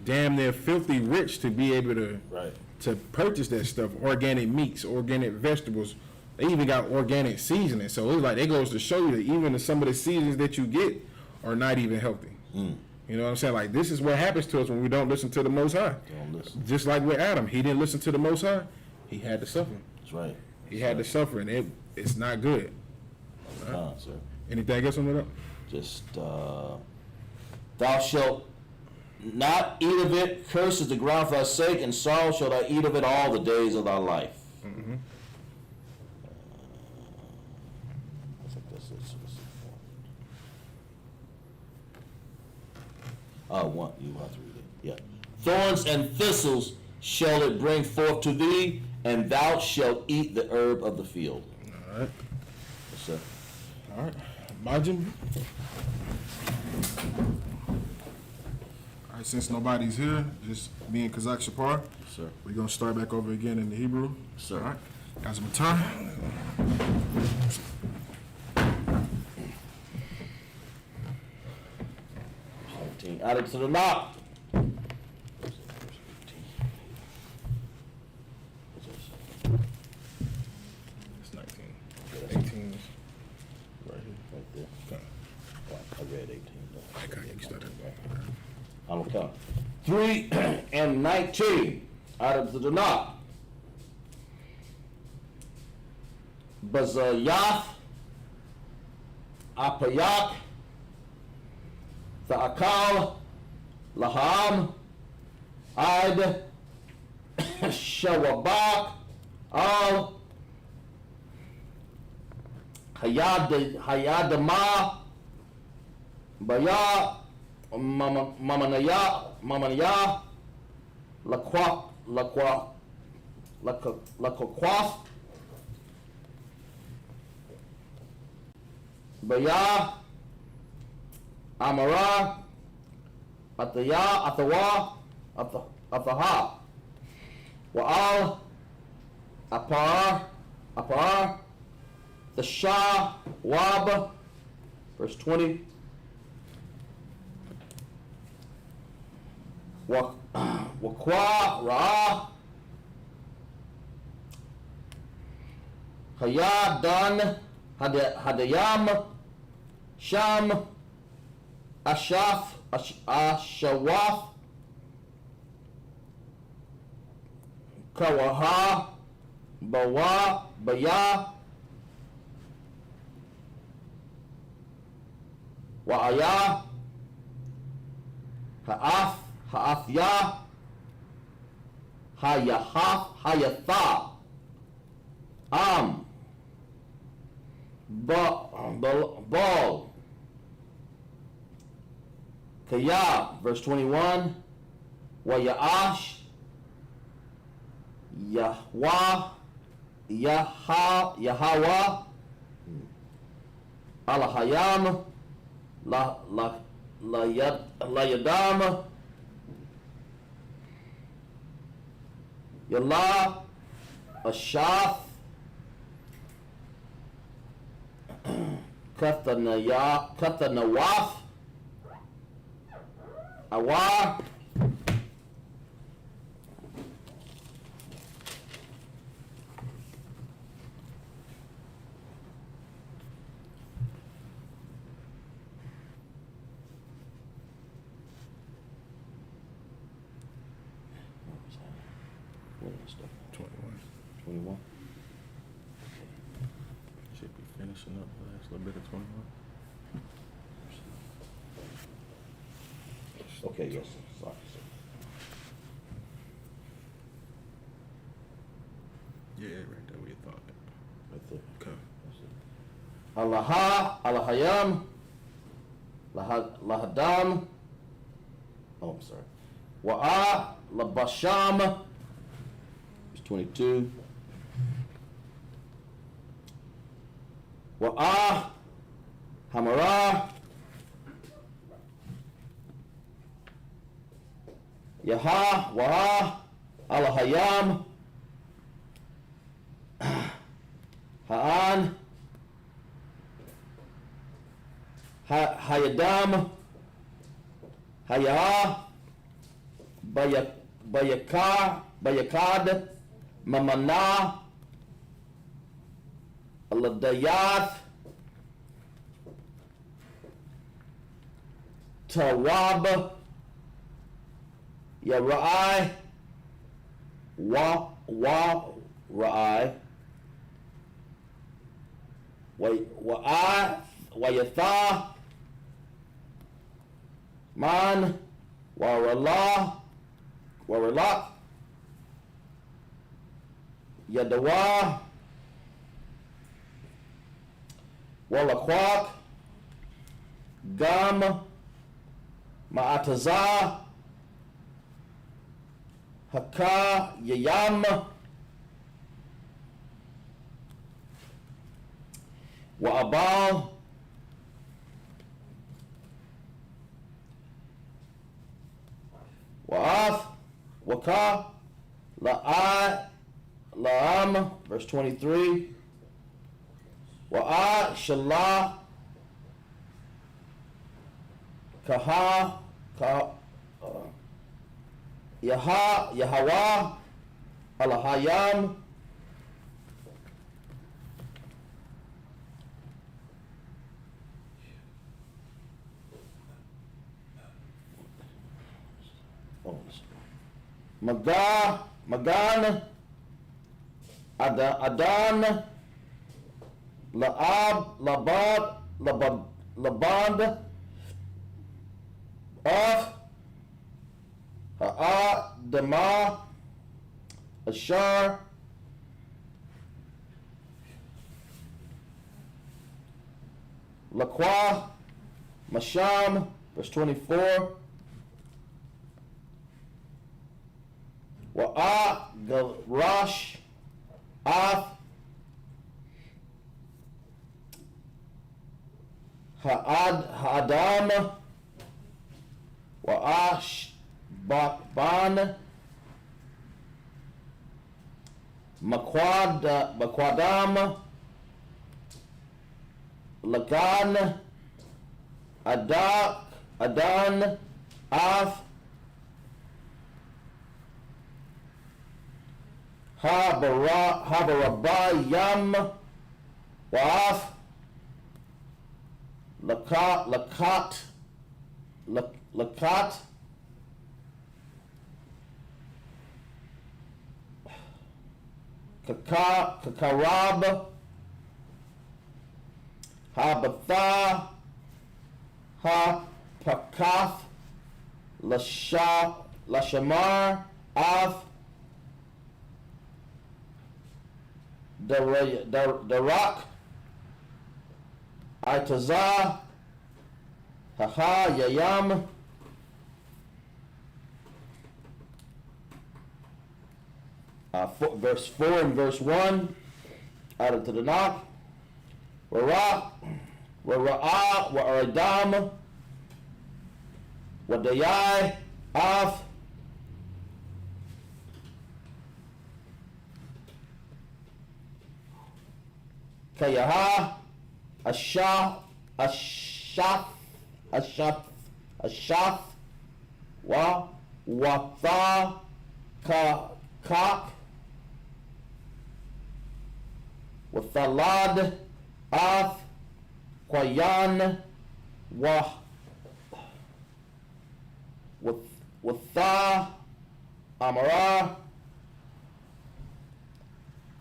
damn near filthy rich to be able to purchase that stuff. Organic meats, organic vegetables. They even got organic seasoning. So it's like, it goes to show you that even some of the seasons that you get are not even healthy. Mm. You know what I'm saying? Like, this is what happens to us when we don't listen to the Most High. Don't listen. Just like with Adam, he didn't listen to the Most High. He had to suffer. That's right. He had to suffer, and it's not good. Sir. Anything else on that? Just, thou shalt not eat of it. Cursed is the ground for thy sake, and sorrow shalt thou eat of it all the days of thy life. Mm-hmm. I think that's it. One. You have to read it. Yeah. Thorns and thistles shall it bring forth to thee, and thou shalt eat the herb of the field. All right. Yes, sir. All right. Majin. All right, since nobody's here, just me and Kazak Shapar. Yes, sir. We're going to start back over again in the Hebrew. Yes, sir. All right. Got some time. Add it to the knot. It's 19. 18. Right here, right there. Okay. I read 18. Okay, you started. I don't count. 3 and 19. Add it to the knot. Bazayath, Apayak, Tha'akal, Laham, Id, Shawabak, Al, Hayadama, Baya, Mamanaya, Laquaquaf, Baya, Amara, Atawa, Ataha, Wa'al, Apar, the Shah, Wab, verse 20, Waqwa, Ra, Hayadan, Hadayam, Sham, Ashawaf, Kawaha, Bawa, Baya, Wa'aya, Ha'af, Ha'athya, Hayatha, Baal, Kaya, verse 21, Waya'ash, Yahweh, Yahweh, Alahayam, Layadam, Yalah, Ashath, Kathanawath, Awar, what is that? 21. 21. Should be finishing up the last little bit of 21. Okay, yes, sorry. Yeah, right there where you thought it. Right there. Okay. Alahayam, Lahadam, oh, I'm sorry. Wa'a, Labasham, verse 22. Wa'a, Hamara, Yaha, Wa'a, Alahayam, Ha'an, Hayadam, Hayah, Bayakad, Mamana, Aladayath, Tawab, Yarai, Rai, Wayatha, Man, Warallah, Yadawa, Walakwak, Gam, Ma'atazah, Haka, Yayam, Wa'abal, Wa'af, Waka, La'am, verse 23. Wa'a, Shalah, Yahweh, Alahayam, Magan, Adan, La'ab, Laband, Dama, Ashar, Laqua, Masham, verse 24. Wa'a, Garash, Af, Ha'adam, Wa'ash, Bakban, Makwadam, Lagan, Adan, Af, Habarabayam, Wa'af, Lakat, Kakarab, Habatha, Hapakath, Lashamar Av Darak Itazah Haha Yayam verse 4 and verse 1 out of the Tanakh. Wara'ah Wa'aradam Wadayai Av Kayaha Ashaf Watha Kak Wathalad Af Kwayan Watha Amara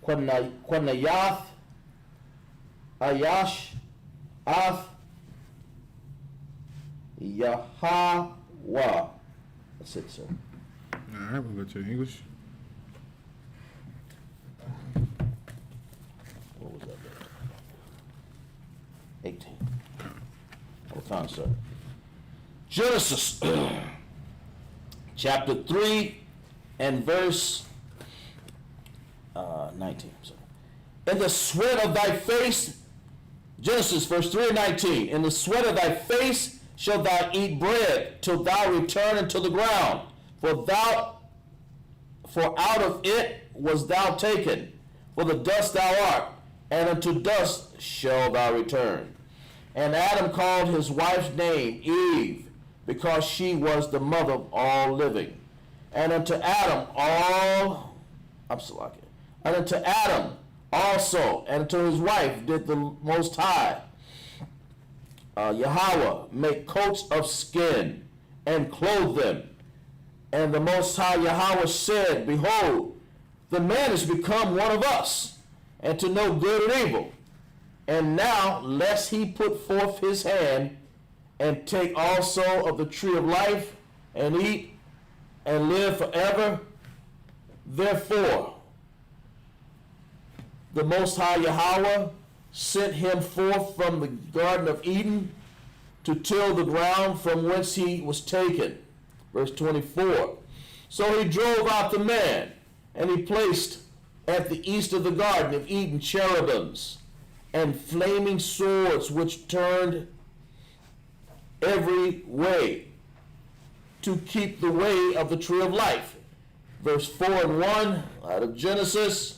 Kwanayath Ayash Af Yahweh. That's it, sir. All right, we'll go to English. What was that? 18. Hold on, sir. Genesis chapter 3 and verse 19. Sorry. In the sweat of thy face, Genesis verse 3 and 19. In the sweat of thy face shalt thou eat bread till thou return into the ground, for out of it was thou taken, for the dust thou art, and unto dust shalt thou return. And Adam called his wife's name Eve, because she was the mother of all living. And unto Adam also, and to his wife did the Most High, Yahweh, make coats of skin and clothe them. And the Most High Yahweh said, Behold, the man is become one of us, and to know good and evil. And now, lest he put forth his hand, and take also of the tree of life, and eat, and live forever. Therefore, the Most High Yahweh sent him forth from the Garden of Eden to till the ground from whence he was taken. Verse 24. So he drove out the man, and he placed at the east of the Garden of Eden cherubims and flaming swords which turned every way to keep the way of the tree of life. Verse 4 and 1 out of Genesis.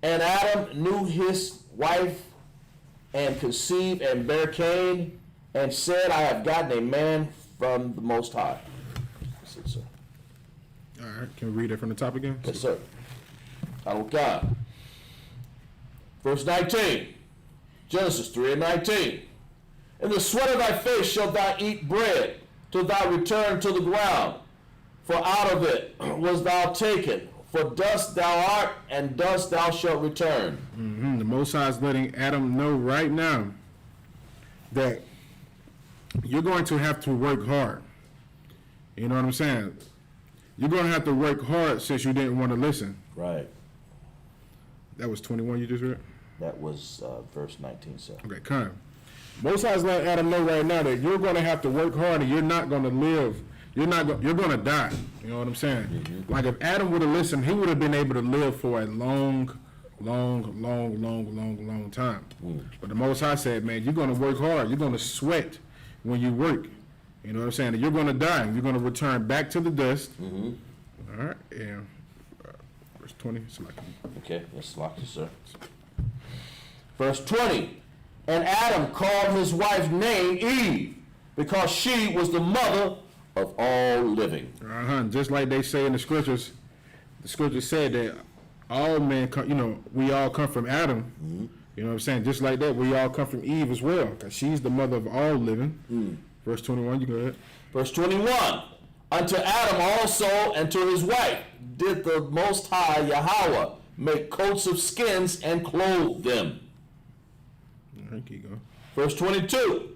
And Adam knew his wife, and conceived and bare Cain, and said, I have gotten a man from the Most High. That's it, sir. All right, can we read it from the top again? Yes, sir. God. Verse 19. Genesis 3 and 19. In the sweat of thy face shalt thou eat bread, till thou return to the ground. For out of it was thou taken. For dust thou art, and dust thou shalt return. Mm-hmm. The Most High is letting Adam know right now that you're going to have to work hard. You know what I'm saying? You're going to have to work hard since you didn't want to listen. Right. That was 21 you just read? That was verse 19, sir. Okay, come. Most High is letting Adam know right now that you're going to have to work hard, and you're not going to live. You're going to die. You know what I'm saying? Mm-hmm. Like if Adam would have listened, he would have been able to live for a long time. Mm. But the Most High said, man, you're going to work hard. You're going to sweat when you work. You know what I'm saying? And you're going to die. You're going to return back to the dust. Mm-hmm. All right. Yeah. Verse 20. Okay. Let's lock this, sir. Verse 20. And Adam called his wife's name Eve, because she was the mother of all living. Just like they say in the scriptures said that all men, we all come from Adam. Mm-hmm. You know what I'm saying? Just like that, we all come from Eve as well, because she's the mother of all living. Mm. Verse 21, you go ahead. Verse 21. Unto Adam also and to his wife did the Most High Yahweh make coats of skins and clothe them. All right, keep going. Verse 22.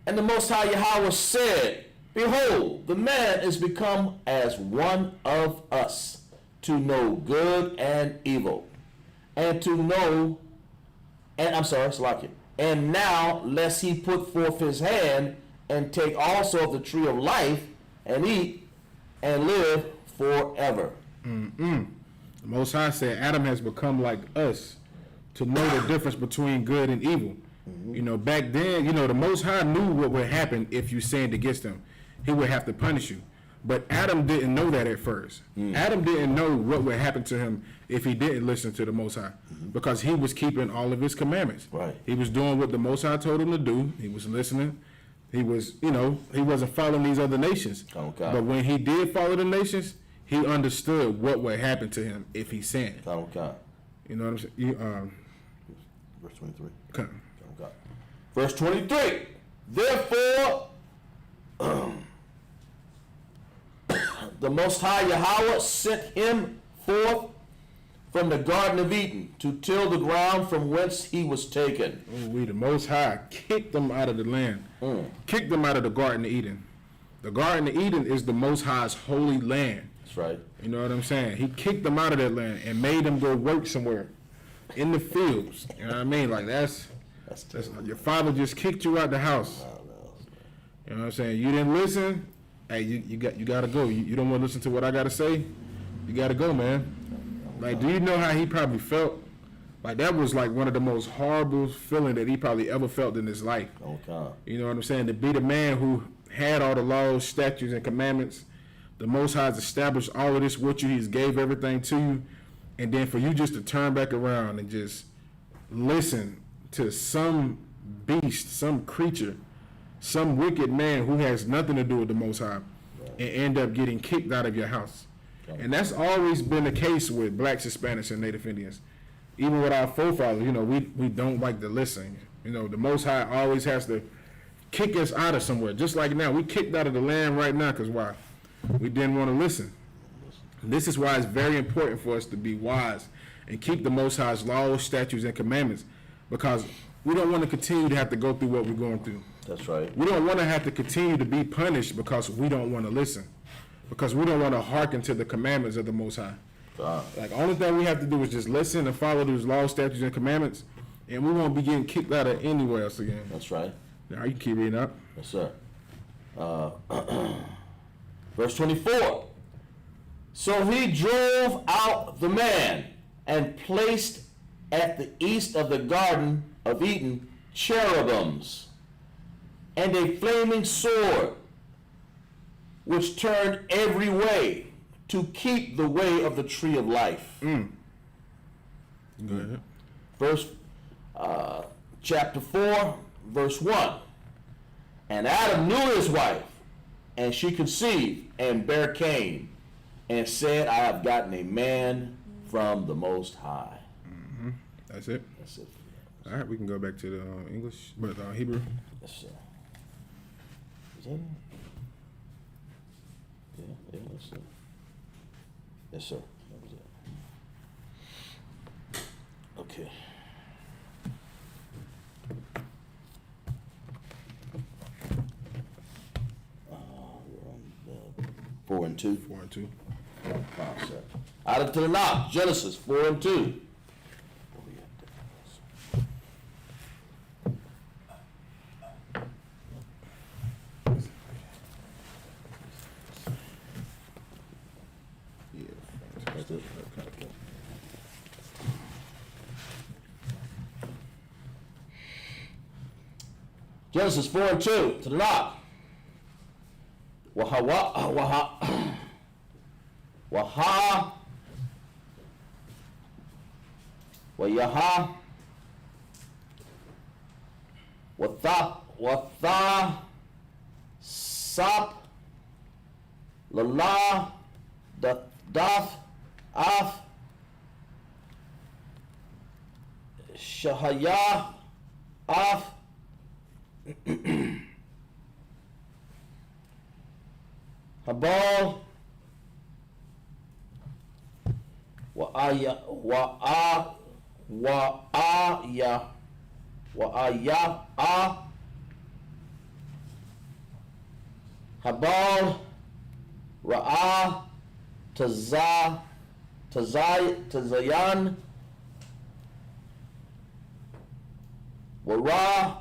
And the Most High Yahweh said, Behold, the man is become as one of us, to know good and evil, and to know, Salakia. And now, lest he put forth his hand and take also of the tree of life and eat and live forever. The Most High said Adam has become like us to know the difference between good and evil. You know, back then, you know, the Most High knew what would happen if you sinned against him. He would have to punish you. But Adam didn't know that at first. Adam didn't know what would happen to him if he didn't listen to the Most High, because he was keeping all of his commandments. Right. He was doing what the Most High told him to do. He was listening. He was, you know, he wasn't following these other nations. Okay. But when he did follow the nations, he understood what would happen to him if he sinned. Okay. You know what I'm saying? Verse 23. Okay. Okay. Verse 23. Therefore, the Most High Yahweh sent him forth from the Garden of Eden to till the ground from whence he was taken. The Most High kicked them out of the land. Kicked them out of the Garden of Eden. The Garden of Eden is the Most High's holy land. That's right. You know what I'm saying? He kicked them out of that land and made them go work somewhere in the fields. You know what I mean? Like that's your father just kicked you out the house. You know what I'm saying? You didn't listen. Hey, you got to go. You don't want to listen to what I got to say. You got to go, man. Like, do you know how he probably felt? Like, that was like one of the most horrible feeling that he probably ever felt in his life. Okay. You know what I'm saying? To be the man who had all the laws, statutes, and commandments. The Most High has established all of this with you. He's gave everything to you. And then for you just to turn back around and just listen to some beast, some creature, some wicked man who has nothing to do with the Most High, and end up getting kicked out of your house. And that's always been the case with blacks, Hispanics, and Native Indians. Even with our forefathers, you know, we don't like to listen. You know, the Most High always has to kick us out of somewhere. Just like now, we kicked out of the land right now because why? We didn't want to listen. This is why it's very important for us to be wise and keep the Most High's laws, statutes, and commandments, because we don't want to continue to have to go through what we're going through. That's right. We don't want to have to continue to be punished because we don't want to listen, because we don't want to hearken to the commandments of the Most High. Like, the only thing we have to do is just listen and follow those laws, statutes, and commandments, and we won't be getting kicked out of anywhere else again. That's right. Now, you can keep reading up. Yes, sir. Verse 24. So he drove out the man and placed at the east of the Garden of Eden cherubims and a flaming sword which turned every way to keep the way of the tree of life. Go ahead. Verse, chapter 4, verse 1. And Adam knew his wife, and she conceived and bare Cain, and said, I have gotten a man from the Most High. That's it. That's it. All right, we can go back to the English, but Hebrew. Yes, sir. Is that it? Yeah, that's it. Yes, sir. That was it. Okay. We're on 4 and 2. 4 and 2. Out of Tanakh, Genesis 4 and 2. Genesis 4 and 2, to the knock. Waha, wayaha, watha, sap, lala, dath, af, shahaya, af, Habal, wa'aya, Habal, Ra'ah, Tazayan, Wara,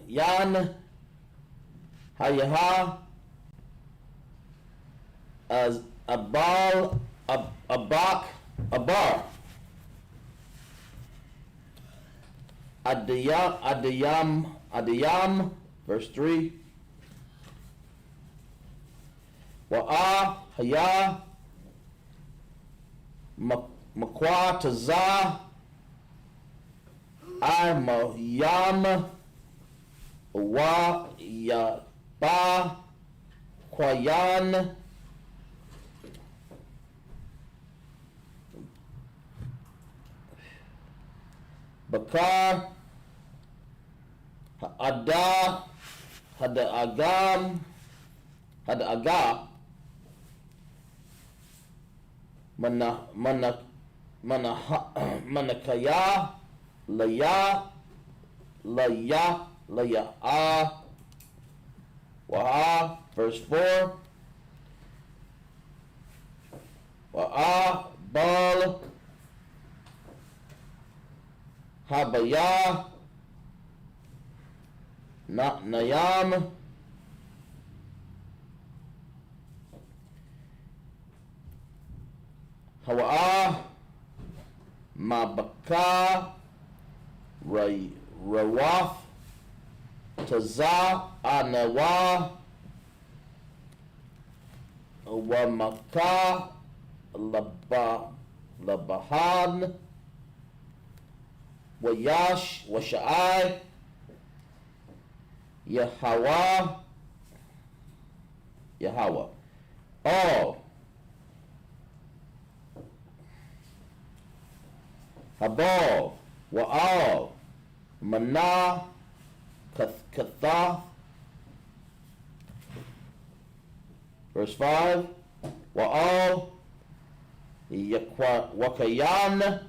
Yan, Hayaha, as Abal, Abak, Abar, Adiyam, verse 3. Wa'a, Haya, Makwa, Tazah, Mayam, Wa, Yaba, Kwayan, Bakar, Hada, Hada Aga, Manakaya, Laya, Wa'a, verse 4. Wa'a, Bal, Habaya, Nayam, Hawa'a, Mabaka, Rawaf, Taza, Anawa, Wamaka, Labahan, Wayash, Washai, Yahweh, all. Habal, Wa'al, Manah, Katha, verse 5. Wa'al, Wakayan,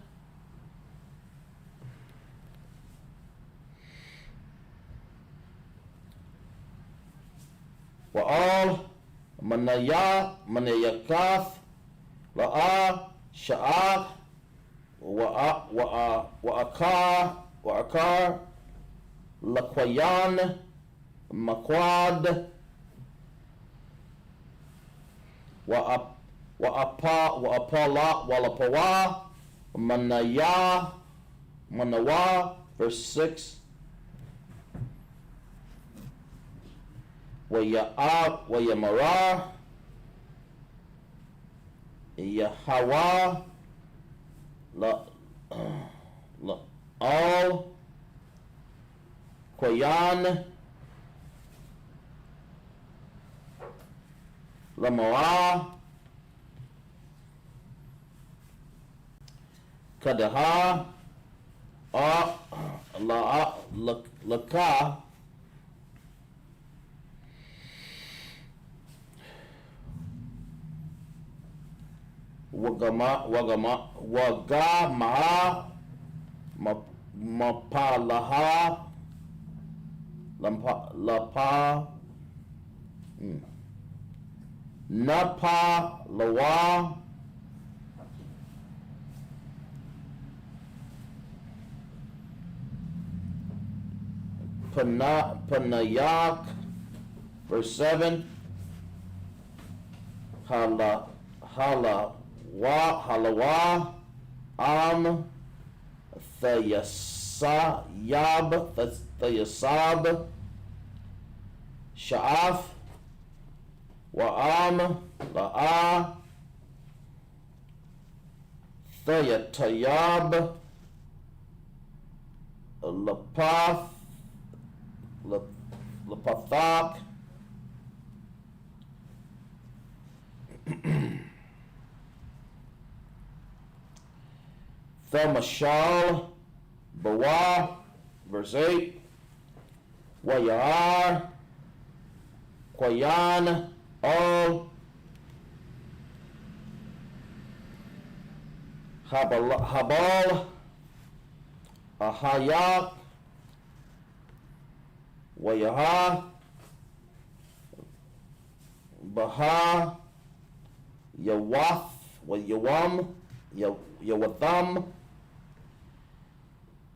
Wa'al, Manayakath, La'a, Sha'ach, Wa'akar, Lakwayan, Makwad, Wa'apawa, Manawa, verse 6. Wayamara, Yahawa, all, Kwayan, Lamoa, Kadaha, Laka, Wagamaha, Mapalaha, Lapa, Napa, Lawa, Panayak, verse 7. Halawa, Thayasab, Sha'af, Wa'am, La'a, Thayatayab, Lapathak, Thamashal, Bawa, verse 8. Wayar, Kwayan, all. Habal, Ahayak, Wayaha, Baha, Yawath, Yawam, Yawatham,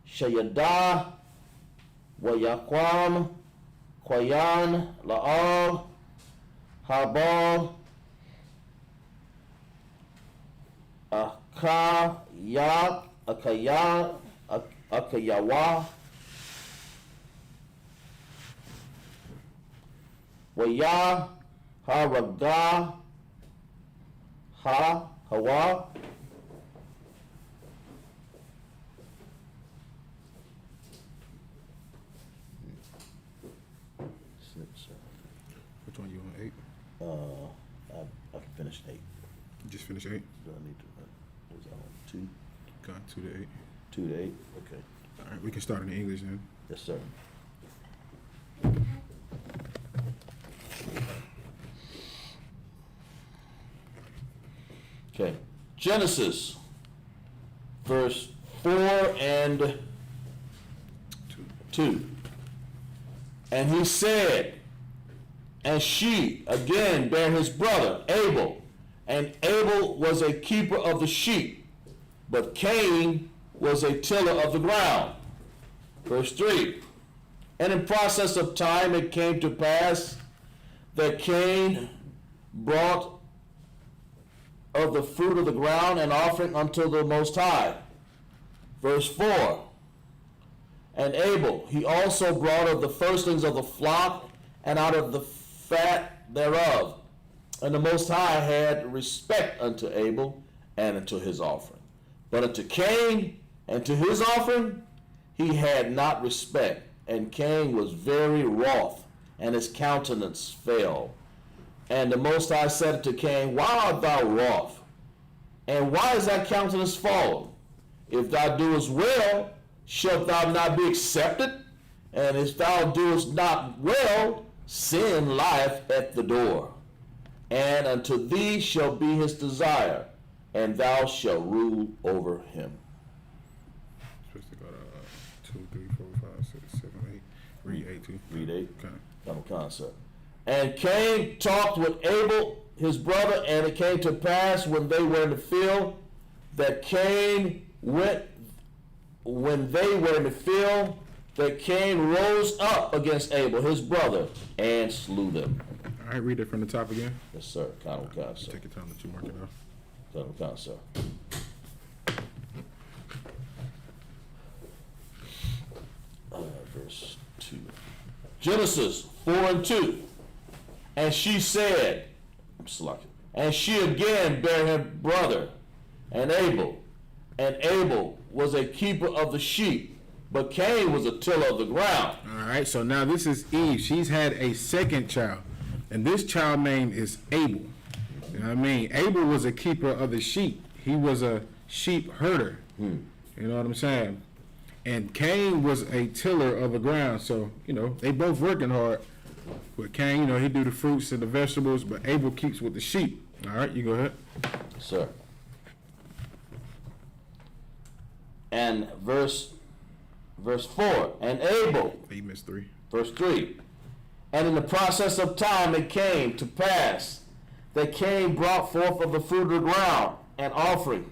Shayadah, Wayaquam, Qayan, La'al, Habal, Akayawa, Waya, Haraga, Hawa, Which one you on, 8? I finished 8. You just finished 8? Do I need to? Was I on 2? Got 2 to 8. 2 to 8. Okay. All right, we can start in English then. Yes, sir. Okay. Genesis, verse 4 and 2. And he said, and she again bare his brother Abel, and Abel was a keeper of the sheep, but Cain was a tiller of the ground. Verse 3. And in process of time it came to pass that Cain brought of the fruit of the ground an offering unto the Most High. Verse 4. And Abel, he also brought of the firstlings of the flock and out of the fat thereof. And the Most High had respect unto Abel and unto his offering. But unto Cain and to his offering he had not respect. And Cain was very wroth, and his countenance fell. And the Most High said unto Cain, why art thou wroth? And why is thy countenance fallen? If thou doest well, shalt thou not be accepted? And if thou doest not well, sin lieth at the door. And unto thee shall be his desire, and thou shalt rule over him. Supposed to go to 2, 3, 4, 5, 6, 7, 8. Read 8 too. Read 8. Okay. Final concept. And Cain talked with Abel his brother, and it came to pass when they were in the field that Cain rose up against Abel his brother and slew them. All right, read it from the top again. Yes, sir. Final concept. Take your time that you mark it off. Final concept. Verse 2. Genesis 4 and 2. And she said, and she again bare her brother and Abel was a keeper of the sheep, but Cain was a tiller of the ground. All right, so now this is Eve. She's had a second child, and this child name is Abel. You know what I mean? Abel was a keeper of the sheep. He was a sheep herder. You know what I'm saying? And Cain was a tiller of the ground. So, you know, they both working hard. But Cain, you know, he do the fruits and the vegetables, but Abel keeps with the sheep. All right, you go ahead. Sir. And verse 4. And Abel. You missed 3. Verse 3. And in the process of time it came to pass that Cain brought forth of the fruit of the ground an offering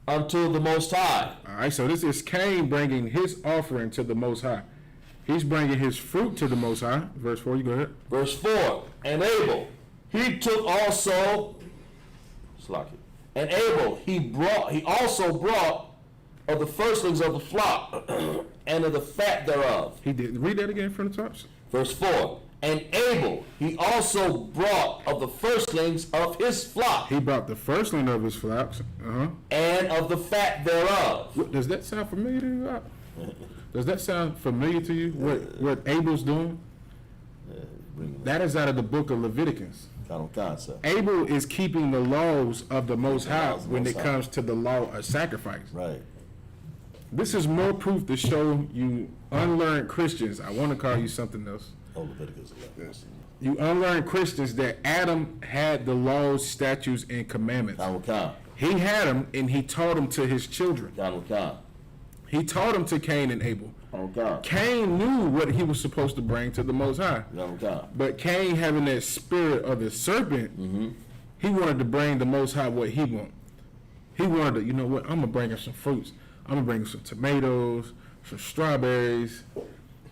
unto the Most High. All right, so this is Cain bringing his offering to the Most High. He's bringing his fruit to the Most High. Verse 4, you go ahead. Verse 4. And Abel, he took also, and Abel, he also brought of the firstlings of the flock and of the fat thereof. He did. Read that again from the top. Verse 4. And Abel, he also brought of the firstlings of his flock. He brought the firstling of his flocks. And of the fat thereof. Does that sound familiar to you? Does that sound familiar to you? What Abel's doing? That is out of the book of Leviticus. Kind of concept. Abel is keeping the laws of the Most High when it comes to the law of sacrifice. Right. This is more proof to show you unlearned Christians. I want to call you something else. Oh, Leviticus 11. You unlearned Christians that Adam had the laws, statutes, and commandments. He had them, and he taught them to his children. He taught them to Cain and Abel. Okay. Cain knew what he was supposed to bring to the Most High. Okay. But Cain, having that spirit of the serpent, he wanted to bring the Most High what he wanted. He wanted to, you know what, I'm going to bring him some fruits. I'm going to bring him some tomatoes, some strawberries,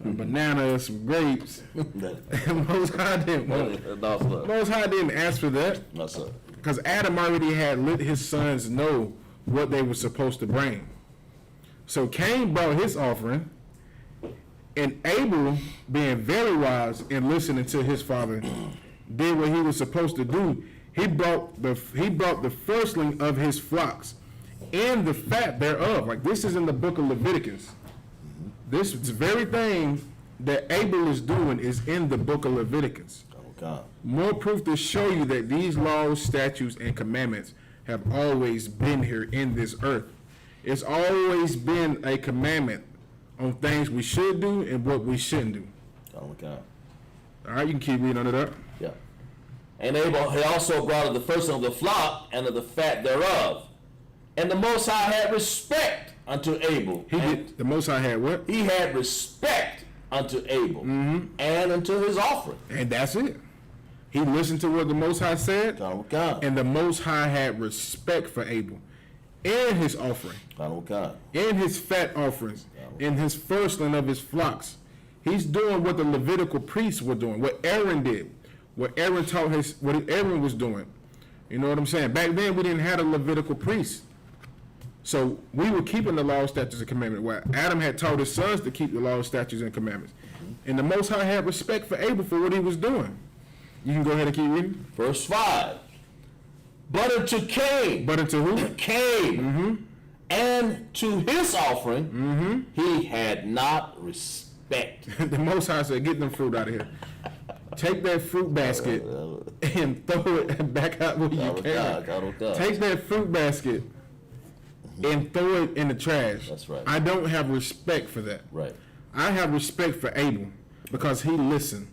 some bananas, some grapes. And Most High didn't want it. Most High didn't ask for that. No, sir. Because Adam already had let his sons know what they were supposed to bring. So Cain brought his offering, and Abel, being very wise and listening to his father, did what he was supposed to do. He brought the firstling of his flocks and the fat thereof. Like, this is in the book of Leviticus. This very thing that Abel is doing is in the book of Leviticus. Okay. More proof to show you that these laws, statutes, and commandments have always been here in this earth. It's always been a commandment on things we should do and what we shouldn't do. Okay. All right, you can keep reading under that. Yeah. And Abel, he also brought of the first of the flock and of the fat thereof. And the Most High had respect unto Abel. He did. The Most High had what? He had respect unto Abel and unto his offering. And that's it. He listened to what the Most High said, and the Most High had respect for Abel and his offering, and his fat offerings, and his firstling of his flocks. He's doing what the Levitical priests were doing, what Aaron did, what Aaron taught what Aaron was doing. You know what I'm saying? Back then, we didn't have a Levitical priest. So we were keeping the law, statutes, and commandments. While Adam had taught his sons to keep the law, statutes, and commandments. And the Most High had respect for Abel for what he was doing. You can go ahead and keep reading. Verse 5. But unto Cain. But unto who? Cain. And to his offering, he had not respect. The Most High said, get them fruit out of here. Take that fruit basket and throw it back out where you can. Take that fruit basket and throw it in the trash. That's right. I don't have respect for that. Right. I have respect for Abel because he listened.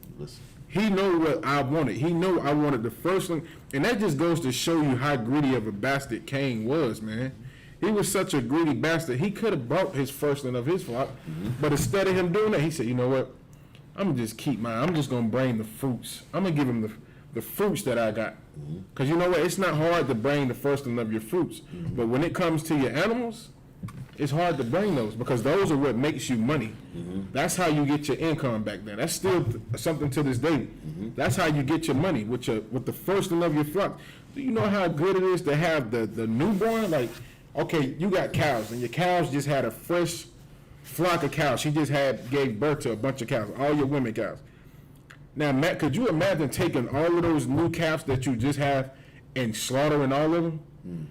He know what I wanted. He know I wanted the firstling. And that just goes to show you how greedy of a bastard Cain was, man. He was such a greedy bastard. He could have brought his firstling of his flock, but instead of him doing that, he said, you know what? I'm going to just keep mine. I'm just going to bring the fruits. I'm going to give him the fruits that I got. Because you know what? It's not hard to bring the firstling of your fruits. But when it comes to your animals, it's hard to bring those because those are what makes you money. That's how you get your income back then. That's still something to this day. That's how you get your money with the firstling of your flock. Do you know how good it is to have the newborn? Like, okay, you got cows and your cows just had a fresh flock of cows. She just gave birth to a bunch of cows, all your women cows. Now, Matt, could you imagine taking all of those new calves that you just have and slaughtering all of them?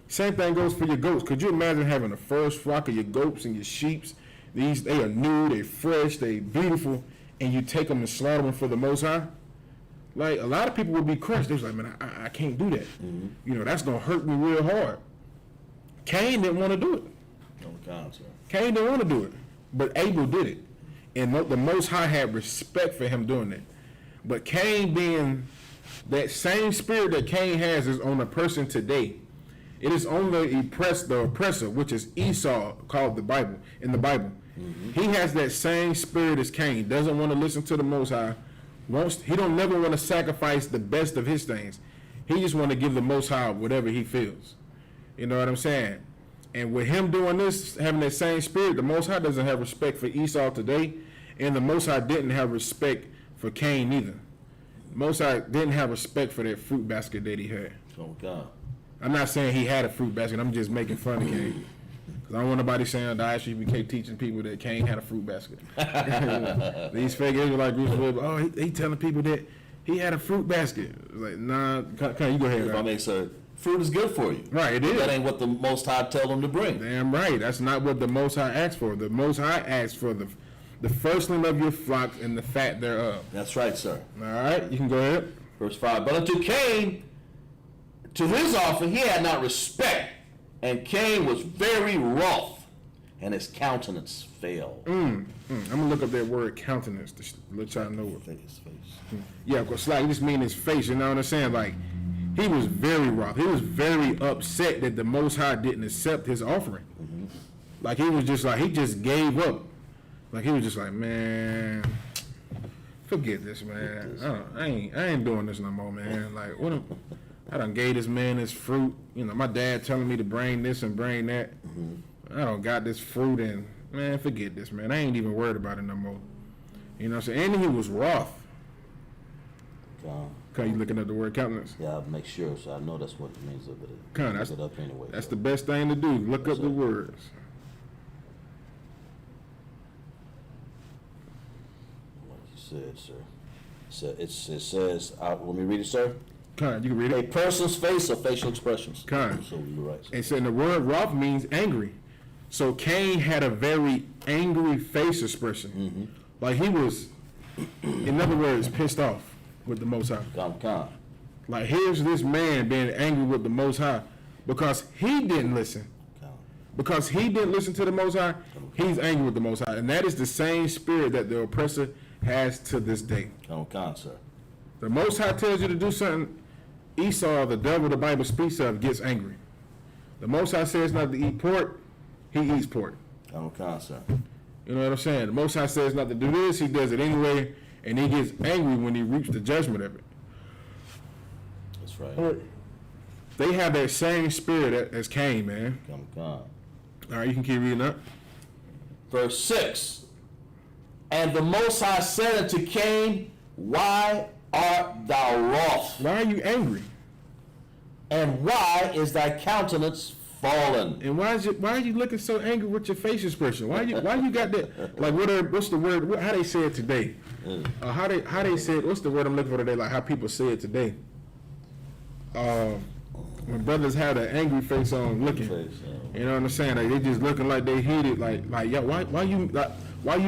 Same thing goes for your goats. Could you imagine having a first flock of your goats and your sheeps? They are new, they fresh, they beautiful, and you take them and slaughter them for the Most High? Like, a lot of people would be crushed. They're like, man, I can't do that. You know, that's going to hurt me real hard. Cain didn't want to do it. Cain didn't want to do it. But Abel did it. And the Most High had respect for him doing that. But Cain, being that same spirit that Cain has, is on a person today. It is on the oppressor, which is Esau, called in the Bible. He has that same spirit as Cain. Doesn't want to listen to the Most High. He don't never want to sacrifice the best of his things. He just want to give the Most High whatever he feels. You know what I'm saying? And with him doing this, having that same spirit, the Most High doesn't have respect for Esau today, and the Most High didn't have respect for Cain either. Most High didn't have respect for that fruit basket that he had. Oh God. I'm not saying he had a fruit basket. I'm just making fun of Cain. Because I don't want nobody saying the ISUK teaching people that Cain had a fruit basket. These fake Israelite groups, he telling people that he had a fruit basket. It's like, nah, you go ahead. If I may, sir, fruit is good for you. Right, it is. That ain't what the Most High tell them to bring. Damn right. That's not what the Most High asked for. The Most High asked for the firstling of your flocks and the fat thereof. That's right, sir. All right, you can go ahead. Verse 5. But unto Cain, to his offering, he had not respect, and Cain was very wroth, and his countenance fell. I'm going to look up that word countenance to let y'all know what. Face. Yeah, because like, just mean his face, you know what I'm saying? Like, he was very wroth. He was very upset that the Most High didn't accept his offering. Like, he was just like, he just gave up. Like he was just like, man, forget this, man. I ain't doing this no more, man. Like I done gave this man this fruit. You know, my dad telling me to bring this and bring that. I don't got this fruit and man, forget this, man. I ain't even worried about it no more. You know what I'm saying? And he was rough. Okay, you looking at the word countenance? Yeah, I'll make sure, so I know that's what it means. Look it up anyway. That's the best thing to do. Look up the words. What you said, sir. So it says, let me read it, sir. Kind, you can read A it. person's face or facial expressions. Kind. So you're right. Sir. And so the word rough means angry. So Cain had a very angry face expression. Like he was, in other words, pissed off with the Most High. Calm. Like here's this man being angry with the Most High because he didn't listen. Because he didn't listen to the Most High, he's angry with the Most High. And that is the same spirit that the oppressor has to this day. Calm, sir. The Most High tells you to do something, Esau, the devil the Bible speaks of, gets angry. The Most High says not to eat pork, he eats pork. Calm, sir. You know what I'm saying? The Most High says not to do this, he does it anyway, and he gets angry when he reaps the judgment of it. That's right. They have that same spirit as Cain, man. Calm. All right, you can keep reading up. Verse 6. And the Most High said unto Cain, why art thou wroth? Why are you angry? And why is thy countenance fallen? And why are you looking so angry with your face expression? Why you got that? Like what's the word? How they say it today? How they say it? What's the word I'm looking for today? Like how people say it today? When brothers have an angry face on, looking. You know what I'm saying? Like they just looking like they heated. Like yo, why you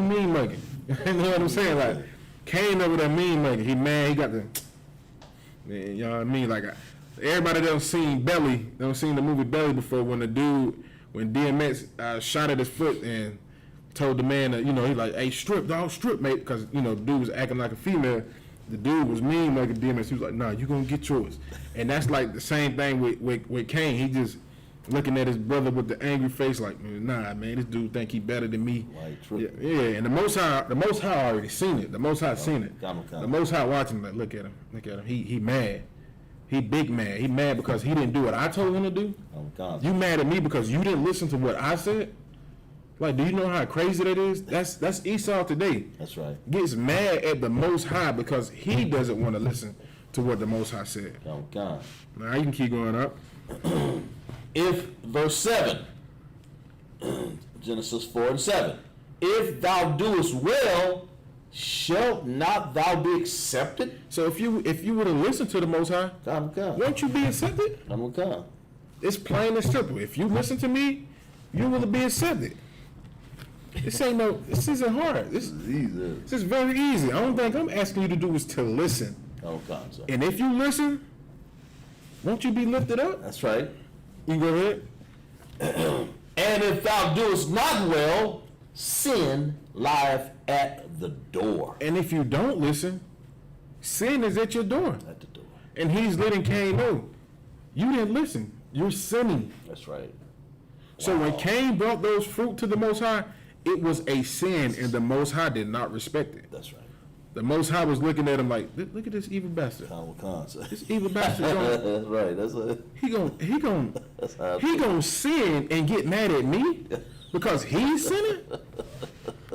mean mugging? You know what I'm saying? Like Cain over there mean mugging. He mad. He got the. You know what I mean? Like. Everybody done seen the movie Belly before when DMX shot at his foot and told the man that, he like, hey, strip, mate, because, dude was acting like a female. The dude was mean like a DMX. He was like, nah, you gonna get yours. And that's like the same thing with Cain. He just looking at his brother with the angry face like, nah, man, this dude think he better than me. Yeah, and the Most High already seen it. The Most High seen it. The Most High watching, like, look at him. He mad. He big mad. He mad because he didn't do what I told him to do. You mad at me because you didn't listen to what I said? Like, do you know how crazy that is? That's Esau today. That's right. Gets mad at the Most High because he doesn't want to listen to what the Most High said. God. Now you can keep going up. If, verse 7, Genesis 4:7, if thou doest well, shalt not thou be accepted? So if you were to listen to the Most High, won't you be accepted? It's plain and simple. If you listen to me, you will be accepted. This isn't hard. This is easy. This is very easy. The only thing I'm asking you to do is to listen. And if you listen, won't you be lifted up? That's right. You go ahead. And if thou doest not well, sin lieth at the door. And if you don't listen, sin is at your door. At the door. And he's letting Cain know, you didn't listen. You're sinning. That's right. So when Cain brought those fruit to the Most High, it was a sin, and the Most High did not respect it. That's right. The Most High was looking at him like, look at this evil bastard. This evil bastard. That's right. That's it. He gonna sin and get mad at me because he's sinning.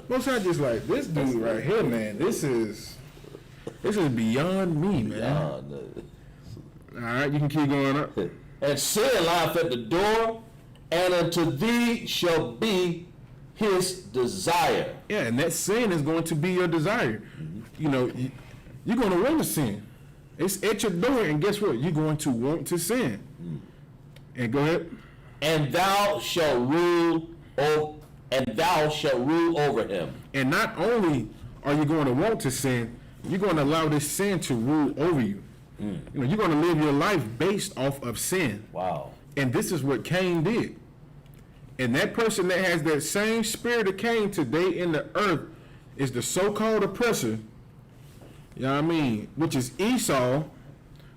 Most High just like, this dude right here, man. This is beyond me, man. All right, you can keep going up. And sin lieth at the door, and unto thee shall be his desire. Yeah, and that sin is going to be your desire. You're going to want to sin. It's at your door, and guess what? You're going to want to sin. And go ahead. And thou shalt rule over him. And not only are you going to want to sin, you're going to allow this sin to rule over you. You're going to live your life based off of sin. Wow. And this is what Cain did. And that person that has that same spirit of Cain today in the earth is the so-called oppressor, you know what I mean, which is Esau,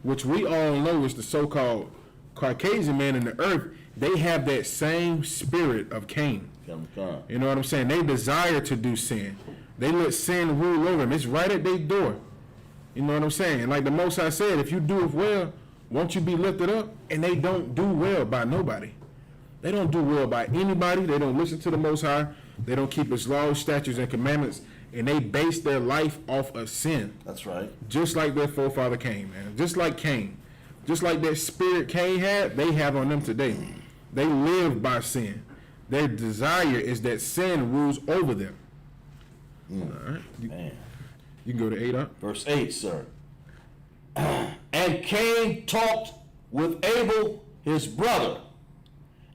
which we all know is the so-called Caucasian man in the earth. They have that same spirit of Cain. You know what I'm saying? They desire to do sin. They let sin rule over them. It's right at their door. You know what I'm saying? Like the Most High said, if you do it well, won't you be lifted up? And they don't do well by nobody. They don't do well by anybody. They don't listen to the Most High. They don't keep His laws, statutes, and commandments. And they base their life off of sin. That's right. Just like their forefather Cain, man. Just like Cain. Just like that spirit Cain had, they have on them today. They live by sin. Their desire is that sin rules over them. All right. You can go to 8 up. Verse 8, sir. And Cain talked with Abel, his brother.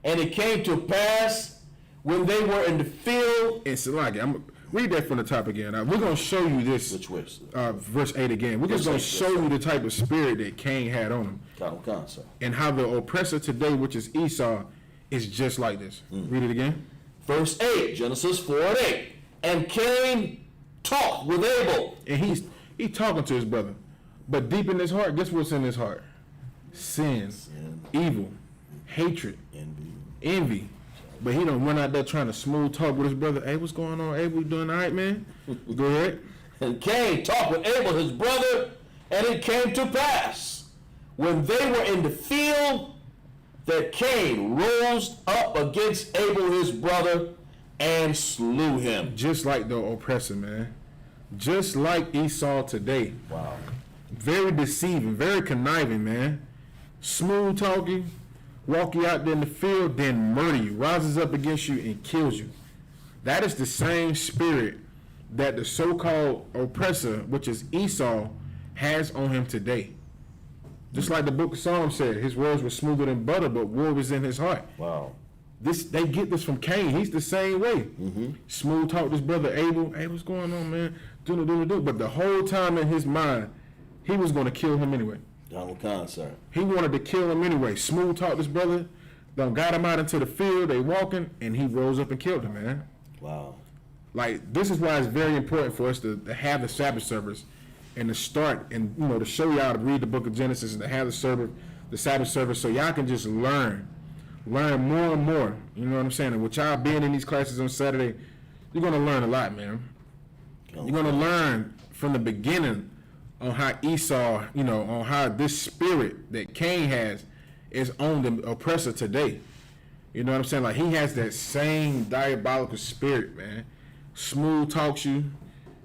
And it came to pass when they were in the field. It's like I'm read that from the top again. We're going to show you this. Which verse? Verse 8 again. We're just going to show you the type of spirit that Cain had on him. Sir. And how the oppressor today, which is Esau, is just like this. Read it again. Verse 8, Genesis 4:8. And Cain talked with Abel. And he's talking to his brother. But deep in his heart, guess what's in his heart? Sin. Evil, hatred, envy. But he don't run out there trying to smooth talk with his brother. Hey, what's going on? Abel, you doing all right, man? Go ahead. And Cain talked with Abel, his brother, and it came to pass, when they were in the field, that Cain rose up against Abel, his brother, and slew him. Just like the oppressor, man. Just like Esau today. Wow. Very deceiving, very conniving, man. Smooth talking, walk you out there in the field, then murder you, rises up against you and kills you. That is the same spirit that the so-called oppressor, which is Esau, has on him today. Just like the book of Psalms said, his words were smoother than butter, but war was in his heart. Wow. They get this from Cain. He's the same way. Smooth talk his brother Abel. Hey, what's going on, man? Do. But the whole time in his mind, he was going to kill him anyway. Sir. He wanted to kill him anyway. Smooth talked his brother, got him out into the field, they walking, and he rose up and killed him, man. Wow. Like, this is why it's very important for us to have the Sabbath service and to start and, to show y'all how to read the book of Genesis and to have the Sabbath service so y'all can just learn more and more. You know what I'm saying? And with y'all being in these classes on Saturday, you're going to learn a lot, man. You're going to learn from the beginning on how Esau, on how this spirit that Cain has is on the oppressor today. You know what I'm saying? Like, he has that same diabolical spirit, man. Smooth talks you,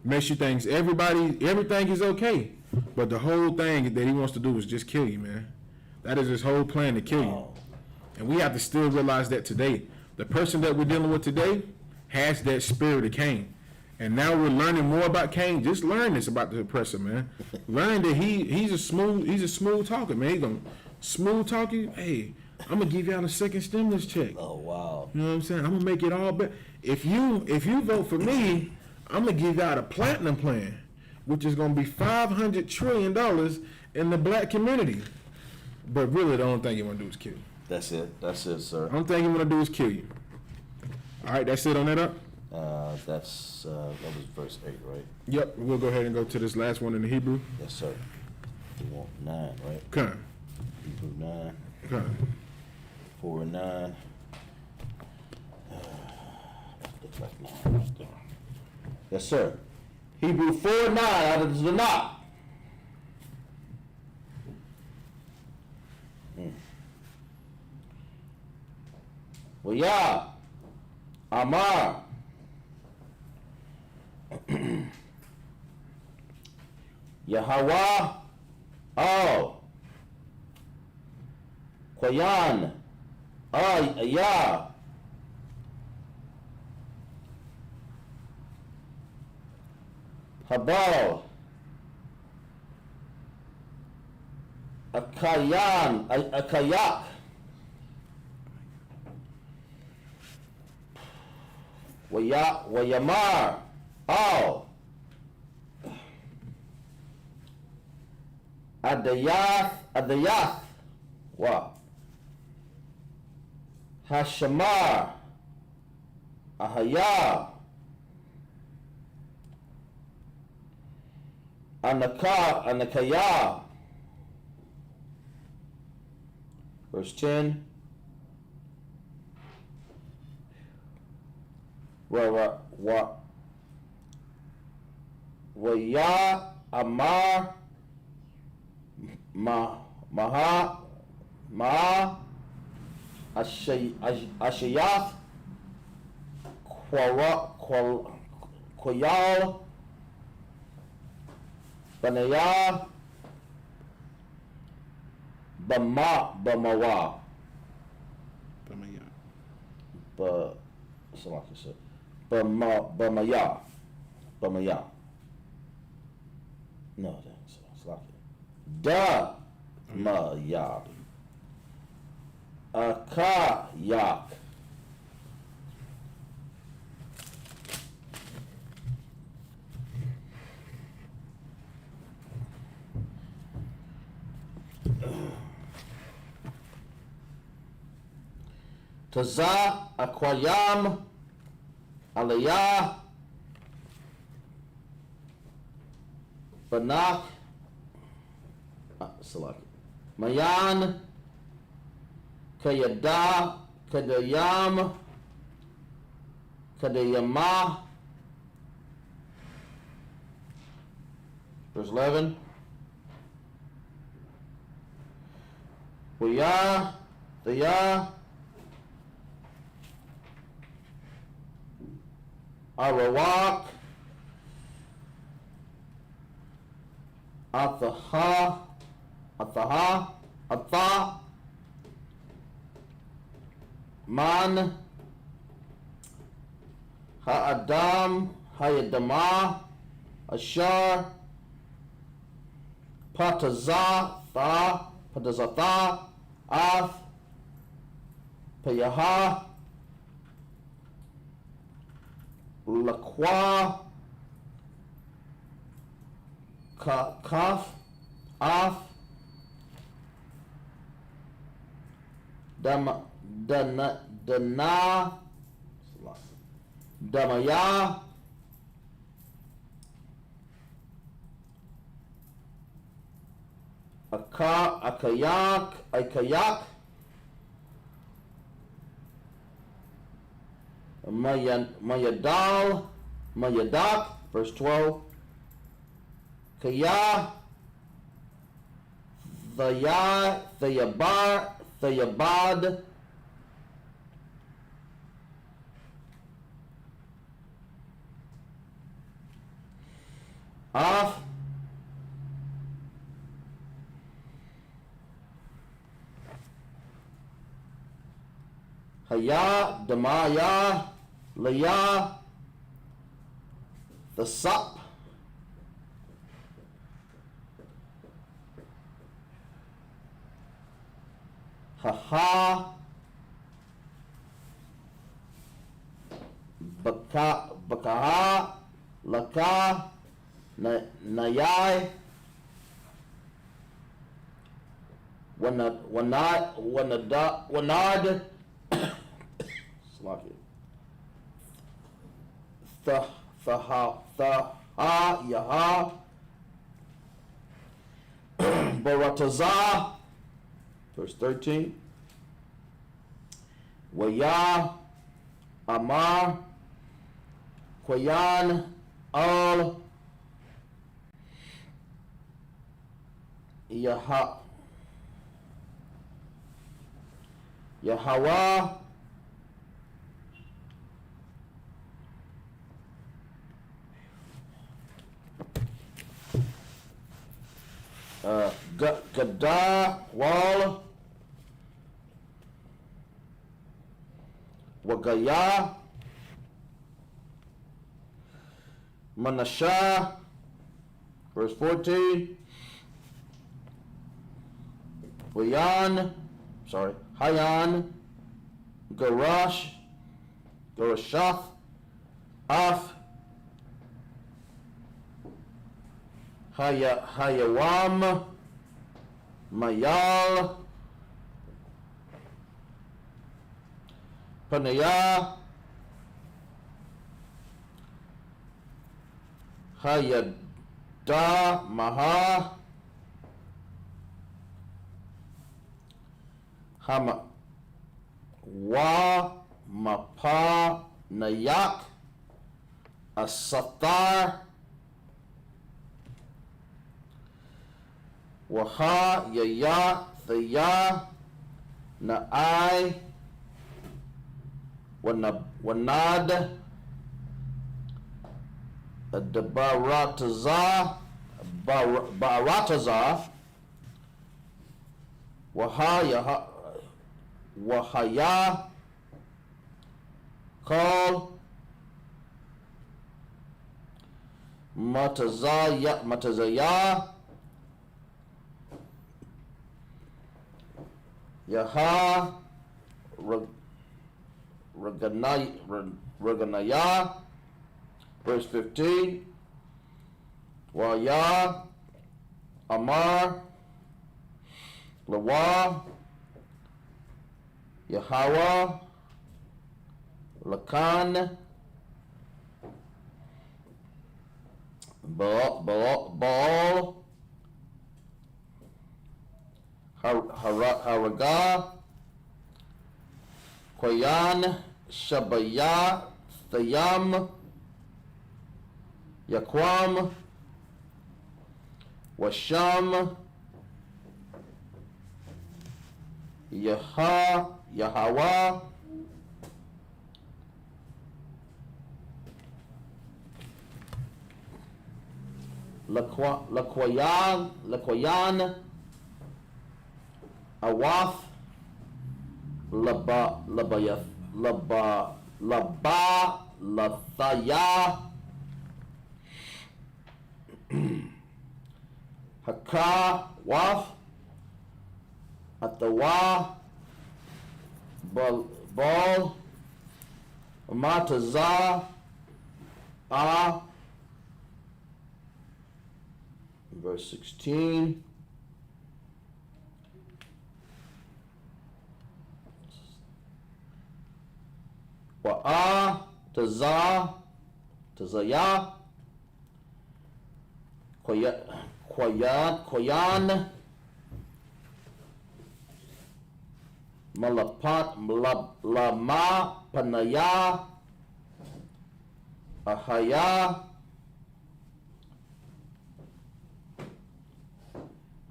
makes you think everything is okay. But the whole thing that he wants to do is just kill you, man. That is his whole plan, to kill you. And we have to still realize that today. The person that we're dealing with today has that spirit of Cain. And now we're learning more about Cain. Just learn this about the oppressor, man. Learn that he's a smooth talker, man. He's gonna smooth talk you. Hey, I'm gonna give y'all a second stimulus check. Oh wow. You know what I'm saying? I'm gonna make it all better. If you vote for me, I'm gonna give y'all a platinum plan, which is gonna be $500 trillion in the black community. But really, the only thing you wanna do is kill you. That's it, sir. The only thing you wanna do is kill you. All right, that's it on that up. That was verse 8, right? Yep, we'll go ahead and go to this last one in the Hebrew. Yes, sir. You want 9, right? Come. Hebrew 9. Come. 4 and 9. Looks like 9 right there. Yes, sir. Hebrew 4 and 9 out of the Tanakh. Well, yeah. Amar. Yahweh, Koyan, Ya, Habal, Akayak, Wayamar, Adayath, wow. Hashamar, Ahaya, Anakaya. Verse 10. Waya Amar Maha Ashayath Quayal Banaya Bamawa Bamaya. No, that's like it. Da Maya Akayak. Taza Akwayam Aliyah Banak Salaki Mayan Kayada Kadayam Kadayama. Verse 11. Thaya Arawak Atha Man Ha'adam Hayadama Ashar Patazatha Af Payaha Laqua Kaf Af Damaya Akayak Mayadak, verse 12. Kaya Thayabad Af Haya Damaya Laya the Sup Haha Bakaha Laka Nayai Wanad Slacky Yaha Baratazah, verse 13. Waya Amar Quayan Al Yahweh Gadah Wal Wagaya Manashah, verse 14. Hayan Garashath Af Hayawam Mayal Panaya Hayada Maha Hama Wa Mapa Nayak Asathar, Waha, Yaya, Thaya, Na'ai, Wanad, Baratazar, Wahaya, Kal, Matazaya, Yaha, Raganaya, verse 15, Waya, Amar, Lawa, Yahweh, Lakan, Baal, Haraga, Koyan, Shabaya, Thayam, Yaquam, Washam, Yahweh, Laquayan, Awath, Lathaya, Haka, Wath, Atawa, Bal, Matazah, verse 16. Wa'a, Tazaya, Koyan, Malapat, Lama, Panaya, Ahaya,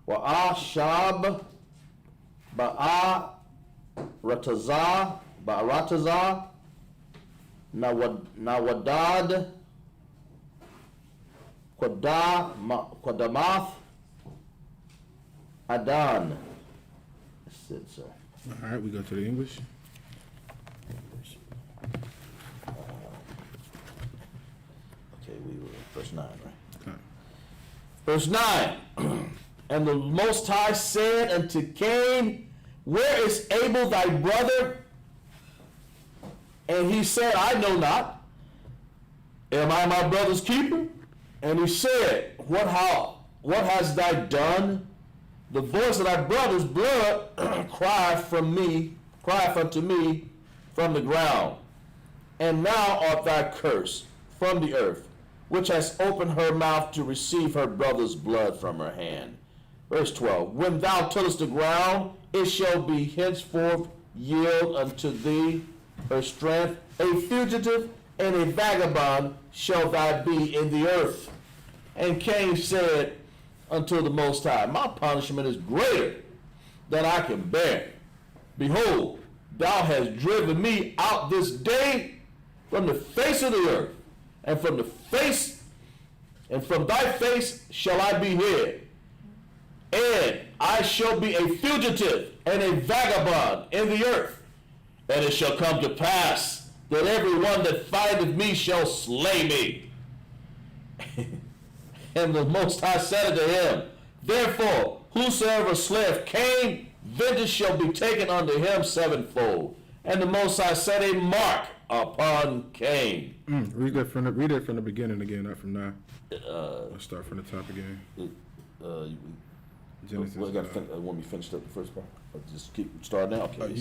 Wa'a, Shab, Ba'a, Rataza, Nawadad, Qadamath, Adan. That's it, sir. All right, we go to the English. Okay, we were at verse 9, right? Okay. Verse 9. And the Most High said unto Cain, where is Abel thy brother? And he said, I know not. Am I my brother's keeper? And he said, what hast thou done? The voice of thy brother's blood crieth unto me from the ground. And now art thou cursed from the earth, which has opened her mouth to receive her brother's blood from her hand. Verse 12, when thou tillest the ground, it shall be henceforth yield unto thee her strength. A fugitive and a vagabond shall thou be in the earth. And Cain said unto the Most High, my punishment is greater than I can bear. Behold, thou hast driven me out this day from the face of the earth, and from thy face shall I be hid. And I shall be a fugitive and a vagabond in the earth. And it shall come to pass that every one that findeth me shall slay me. And the Most High said unto him, therefore, whosoever slayeth Cain, vengeance shall be taken unto him sevenfold. And the Most High set a mark upon Cain. Read that from the beginning again, not from now. Let's start from the top again. Genesis. Want me to finish up the first part? Or just keep starting now? Okay.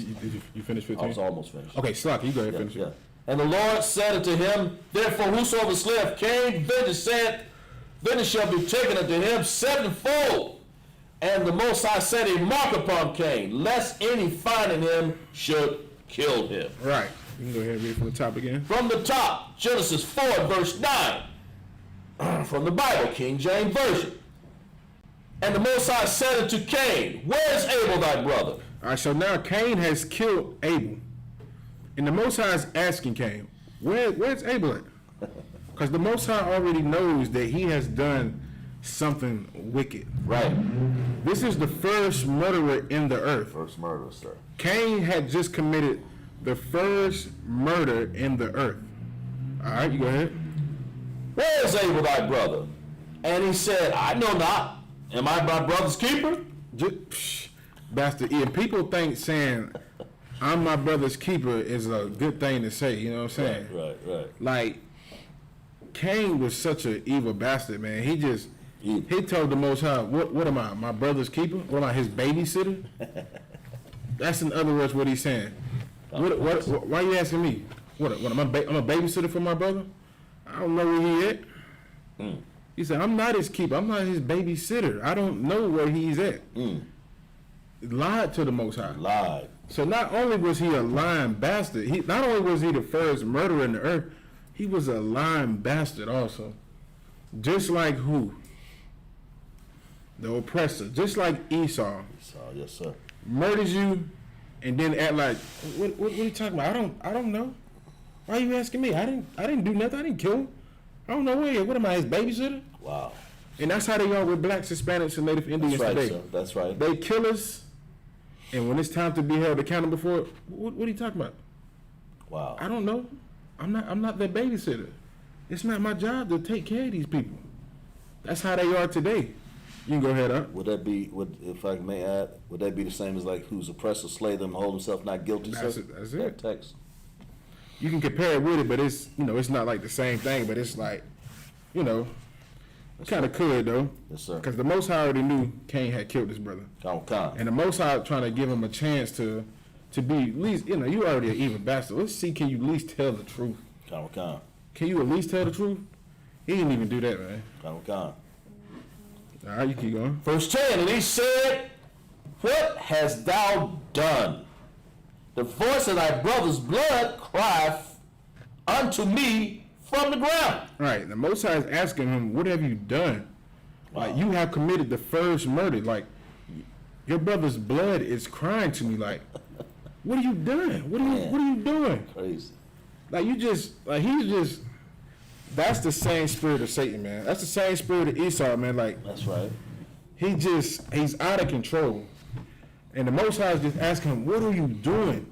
You finished 15? I was almost finished. Okay, Slack, you go ahead and finish it. And the Lord said unto him, therefore whosoever slayeth Cain, vengeance shall be taken unto him sevenfold. And the Most High set a mark upon Cain, lest any finding him should kill him. Right. You can go ahead and read from the top again. From the top, Genesis 4, verse 9. From the Bible, King James Version. And the Most High said unto Cain, where is Abel thy brother? All right, so now Cain has killed Abel. And the Most High is asking Cain, where's Abel at? Because the Most High already knows that he has done something wicked. Right. This is the first murderer in the earth. First murderer, sir. Cain had just committed the first murder in the earth. All right, you go ahead. Where is Abel thy brother? And he said, I know not. Am I my brother's keeper? Bastard. Yeah, people think saying, I'm my brother's keeper is a good thing to say, you know what I'm saying? Right. Like, Cain was such an evil bastard, man. He told the Most High, what am I, my brother's keeper? What am I, his babysitter? That's in other words what he's saying. Why are you asking me? What I'm a babysitter for my brother? I don't know where he at. He said, I'm not his keeper. I'm not his babysitter. I don't know where he's at. Lied to the Most High. Lied. So not only was he a lying bastard, not only was he the first murderer in the earth, he was a lying bastard also. Just like who? The oppressor. Just like Esau. Yes, sir. Murders you and then act like, what are you talking about? I don't know. Why are you asking me? I didn't do nothing. I didn't kill him. I don't know where. What am I, his babysitter? Wow. And that's how they are with blacks, Hispanics, and Native Indians today. Sir. That's right. They kill us, and when it's time to be held accountable for it, what are you talking about? Wow. I don't know. I'm not their babysitter. It's not my job to take care of these people. That's how they are today. You can go ahead up. Would that be, if I may add, would that be the same as like who's oppressed or slay them, hold himself not guilty? That's it. That text. You can compare it with it, but it's it's not like the same thing. But it's like, kind of could though. Yes, sir. Because the Most High already knew Cain had killed his brother. And the Most High trying to give him a chance to be at least, you already an evil bastard. Let's see, can you at least tell the truth? Can you at least tell the truth? He didn't even do that, man. All right, you keep going. Verse 10, and he said, what hast thou done? The voice of thy brother's blood crieth unto me from the ground. Right, the Most High is asking him, what have you done? Wow. Like, you have committed the first murder. Like, your brother's blood is crying to me. Like, what are you doing? What are you doing? Crazy. Like, that's the same spirit of Satan, man. That's the same spirit of Esau, man. Like, that's right. He's out of control. And the Most High is just asking him, what are you doing?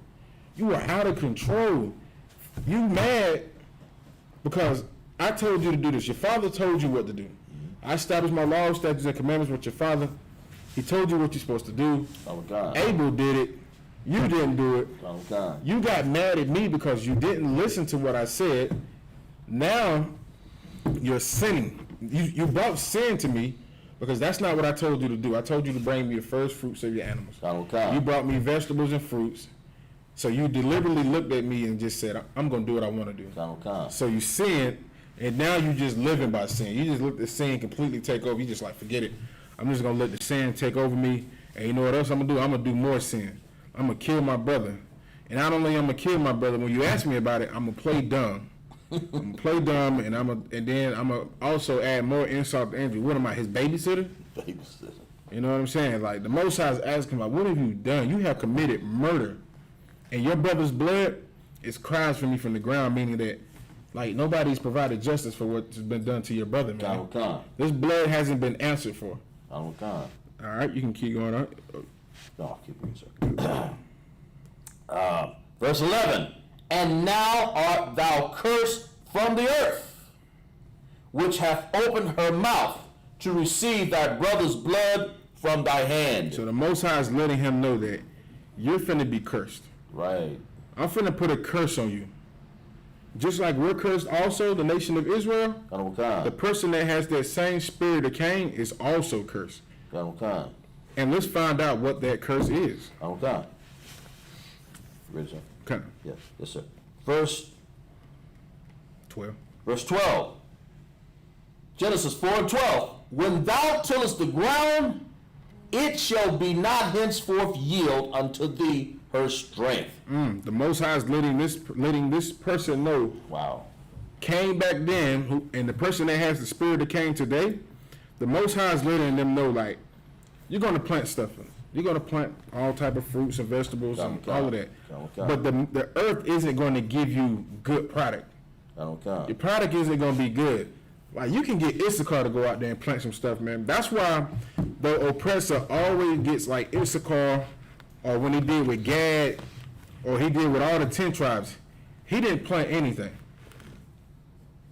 You are out of control. You mad because I told you to do this. Your father told you what to do. I established my laws, statutes, and commandments with your father. He told you what you're supposed to do. Oh, God. Abel did it. You didn't do it. Oh, God. You got mad at me because you didn't listen to what I said. Now you're sinning. You brought sin to me because that's not what I told you to do. I told you to bring me the first fruits of your animals. Oh, God. You brought me vegetables and fruits. So you deliberately looked at me and just said, I'm going to do what I want to do. Oh, God. So you sinned, and now you just living by sin. You just let the sin completely take over. You just like, forget it. I'm just going to let the sin take over me. And you know what else I'm going to do? I'm going to do more sin. I'm going to kill my brother. And not only I'm going to kill my brother, when you ask me about it, I'm going to play dumb. I'm going to play dumb, and then I'm going to also add more insult to injury. What am I, his babysitter? Babysitter. You know what I'm saying? Like, the Most High is asking, like, what have you done? You have committed murder. And your brother's blood is cries for me from the ground, meaning that, like, nobody's provided justice for what's been done to your brother, man. This blood hasn't been answered for. All right, you can keep going on. No, keep reading, sir. Verse 11. And now art thou cursed from the earth, which hath opened her mouth to receive thy brother's blood from thy hand. So the Most High is letting him know that you're finna be cursed. Right. I'm finna put a curse on you. Just like we're cursed also, the nation of Israel, the person that has that same spirit of Cain is also cursed. And let's find out what that curse is. Ready, sir? Yes, sir. Verse 12. Verse 12. Genesis 4:12. When thou tillest the ground, it shall be not henceforth yield unto thee her strength. The Most High is letting this person know. Wow. Cain back then, and the person that has the spirit of Cain today, the Most High is letting them know, like, you're going to plant stuff. You're going to plant all type of fruits and vegetables and all of that. But the earth isn't going to give you good product. Your product isn't going to be good. Like, you can get Isupk to go out there and plant some stuff, man. That's why the oppressor always gets like Isupk, or when he did with Gad, or he did with all the 10 tribes. He didn't plant anything.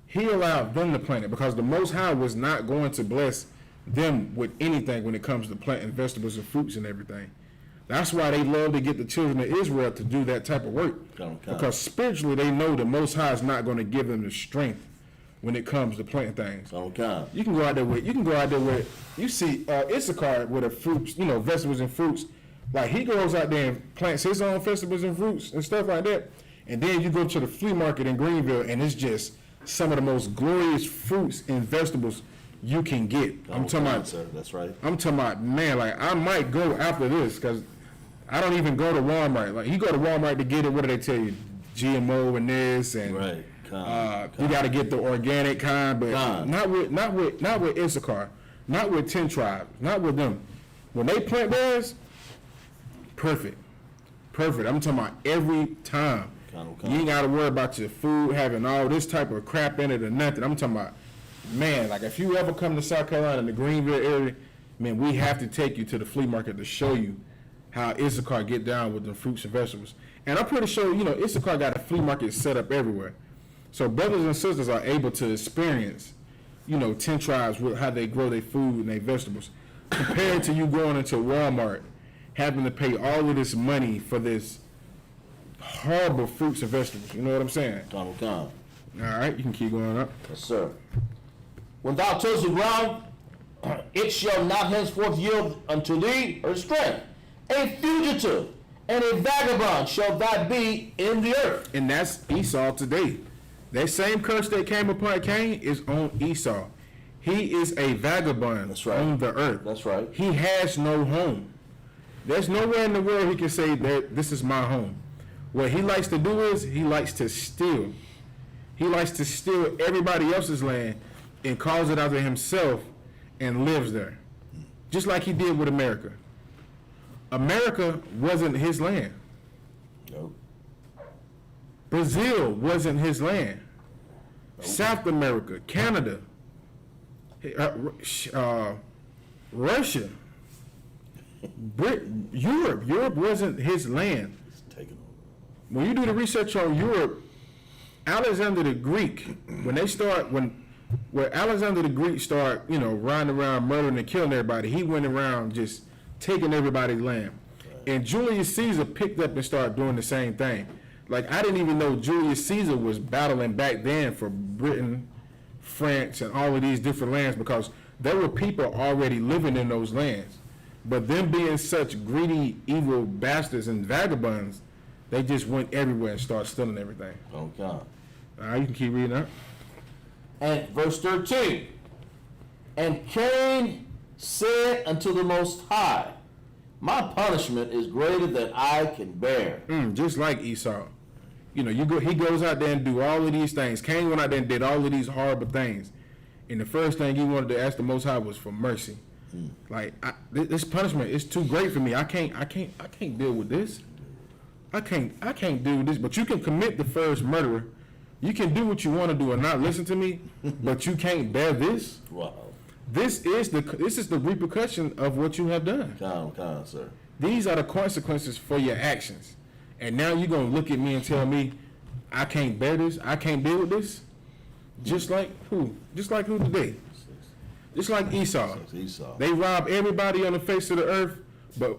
He allowed them to plant it because the Most High was not going to bless them with anything when it comes to planting vegetables and fruits and everything. That's why they love to get the children of Israel to do that type of work. Because spiritually they know the Most High is not going to give them the strength when it comes to planting things. You can go out there with, you see Isupk with the fruits, vegetables and fruits. Like, he goes out there and plants his own vegetables and fruits and stuff like that. And then you go to the flea market in Greenville and it's just some of the most glorious fruits and vegetables you can get. I'm talking about, sir. That's right. I'm talking about, man, like, I might go after this because I don't even go to Walmart. Like, you go to Walmart to get it, what do they tell you? GMO and this and right. You got to get the organic kind, but not with Isupk, not with 10 tribes, not with them. When they plant theirs, perfect. I'm talking about every time. You ain't got to worry about your food having all this type of crap in it or nothing. I'm talking about, man, like, if you ever come to South Carolina in the Greenville area, man, we have to take you to the flea market to show you how Isupk get down with the fruits and vegetables. And I'm pretty sure, Isupk got a flea market set up everywhere. So brothers and sisters are able to experience, 10 tribes with how they grow their food and their vegetables, compared to you going into Walmart, having to pay all of this money for this horrible fruits and vegetables. You know what I'm saying? All right, you can keep going up. Yes, sir. When thou tillest the ground, it shall not henceforth yield unto thee her strength. A fugitive and a vagabond shall thou be in the earth. And that's Esau today. That same curse that came upon Cain is on Esau. He is a vagabond on the earth. That's right. He has no home. There's nowhere in the world he can say that this is my home. What he likes to do is he likes to steal. He likes to steal everybody else's land and calls it out to himself and lives there. Just like he did with America. America wasn't his land. Nope. Brazil wasn't his land. Nope. South America, Canada, Russia, Europe wasn't his land. When you do the research on Europe, Alexander the Greek, when Alexander the Greek started, riding around murdering and killing everybody, he went around just taking everybody's land. And Julius Caesar picked up and started doing the same thing. Like, I didn't even know Julius Caesar was battling back then for Britain, France, and all of these different lands, because there were people already living in those lands. But them being such greedy, evil bastards and vagabonds, they just went everywhere and started stealing everything. Oh, God. All right, you can keep reading up. And verse 13. And Cain said unto the Most High, my punishment is greater than I can bear. Just like Esau. He goes out there and do all of these things. Cain went out there and did all of these horrible things. And the first thing he wanted to ask the Most High was for mercy. Like, this punishment is too great for me. I can't deal with this. I can't do this. But you can commit the first murderer. You can do what you want to do and not listen to me, but you can't bear this. Wow. This is the repercussion of what you have done. Calm, sir. These are the consequences for your actions. And now you're going to look at me and tell me I can't bear this, I can't deal with this? Just like who? Just like who today? Just like Esau. They rob everybody on the face of the earth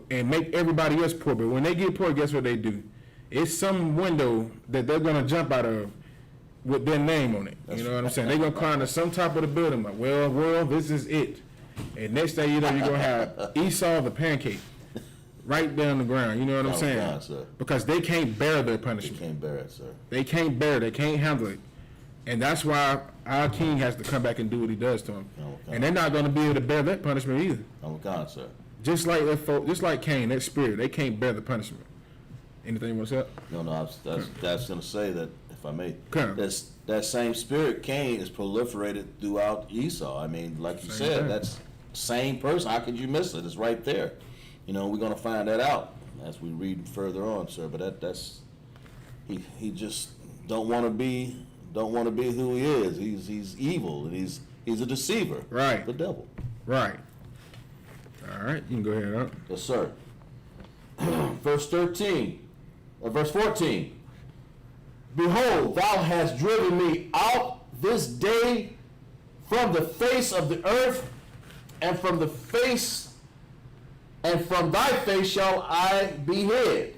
and make everybody else poor. But when they get poor, guess what they do? It's some window that they're going to jump out of with their name on it. You know what I'm saying? They're going to climb to some top of the building like, well, world, this is it. And next thing you know, you're going to have Esau the pancake right down the ground. You know what I'm saying? God, sir. Because they can't bear their punishment. They can't bear it, sir. They can't bear it. They can't handle it. And that's why our king has to come back and do what he does to them. And they're not going to be able to bear that punishment either. Oh, God, sir. Just like Cain, that spirit, they can't bear the punishment. Anything you want to say? No, that's going to say that, if I may, Okay. that same spirit, Cain, is proliferated throughout Esau. I mean, like you said, that's same person. How could you miss it? It's right there. You know, we're going to find that out as we read further on, sir. But that's he just don't want to be who he is. He's evil, and he's a deceiver. Right. The devil. Right. All right, you can go ahead, huh? Yes, sir. Verse 14. Behold, thou hast driven me out this day from the face of the earth, and from thy face shall I be hid,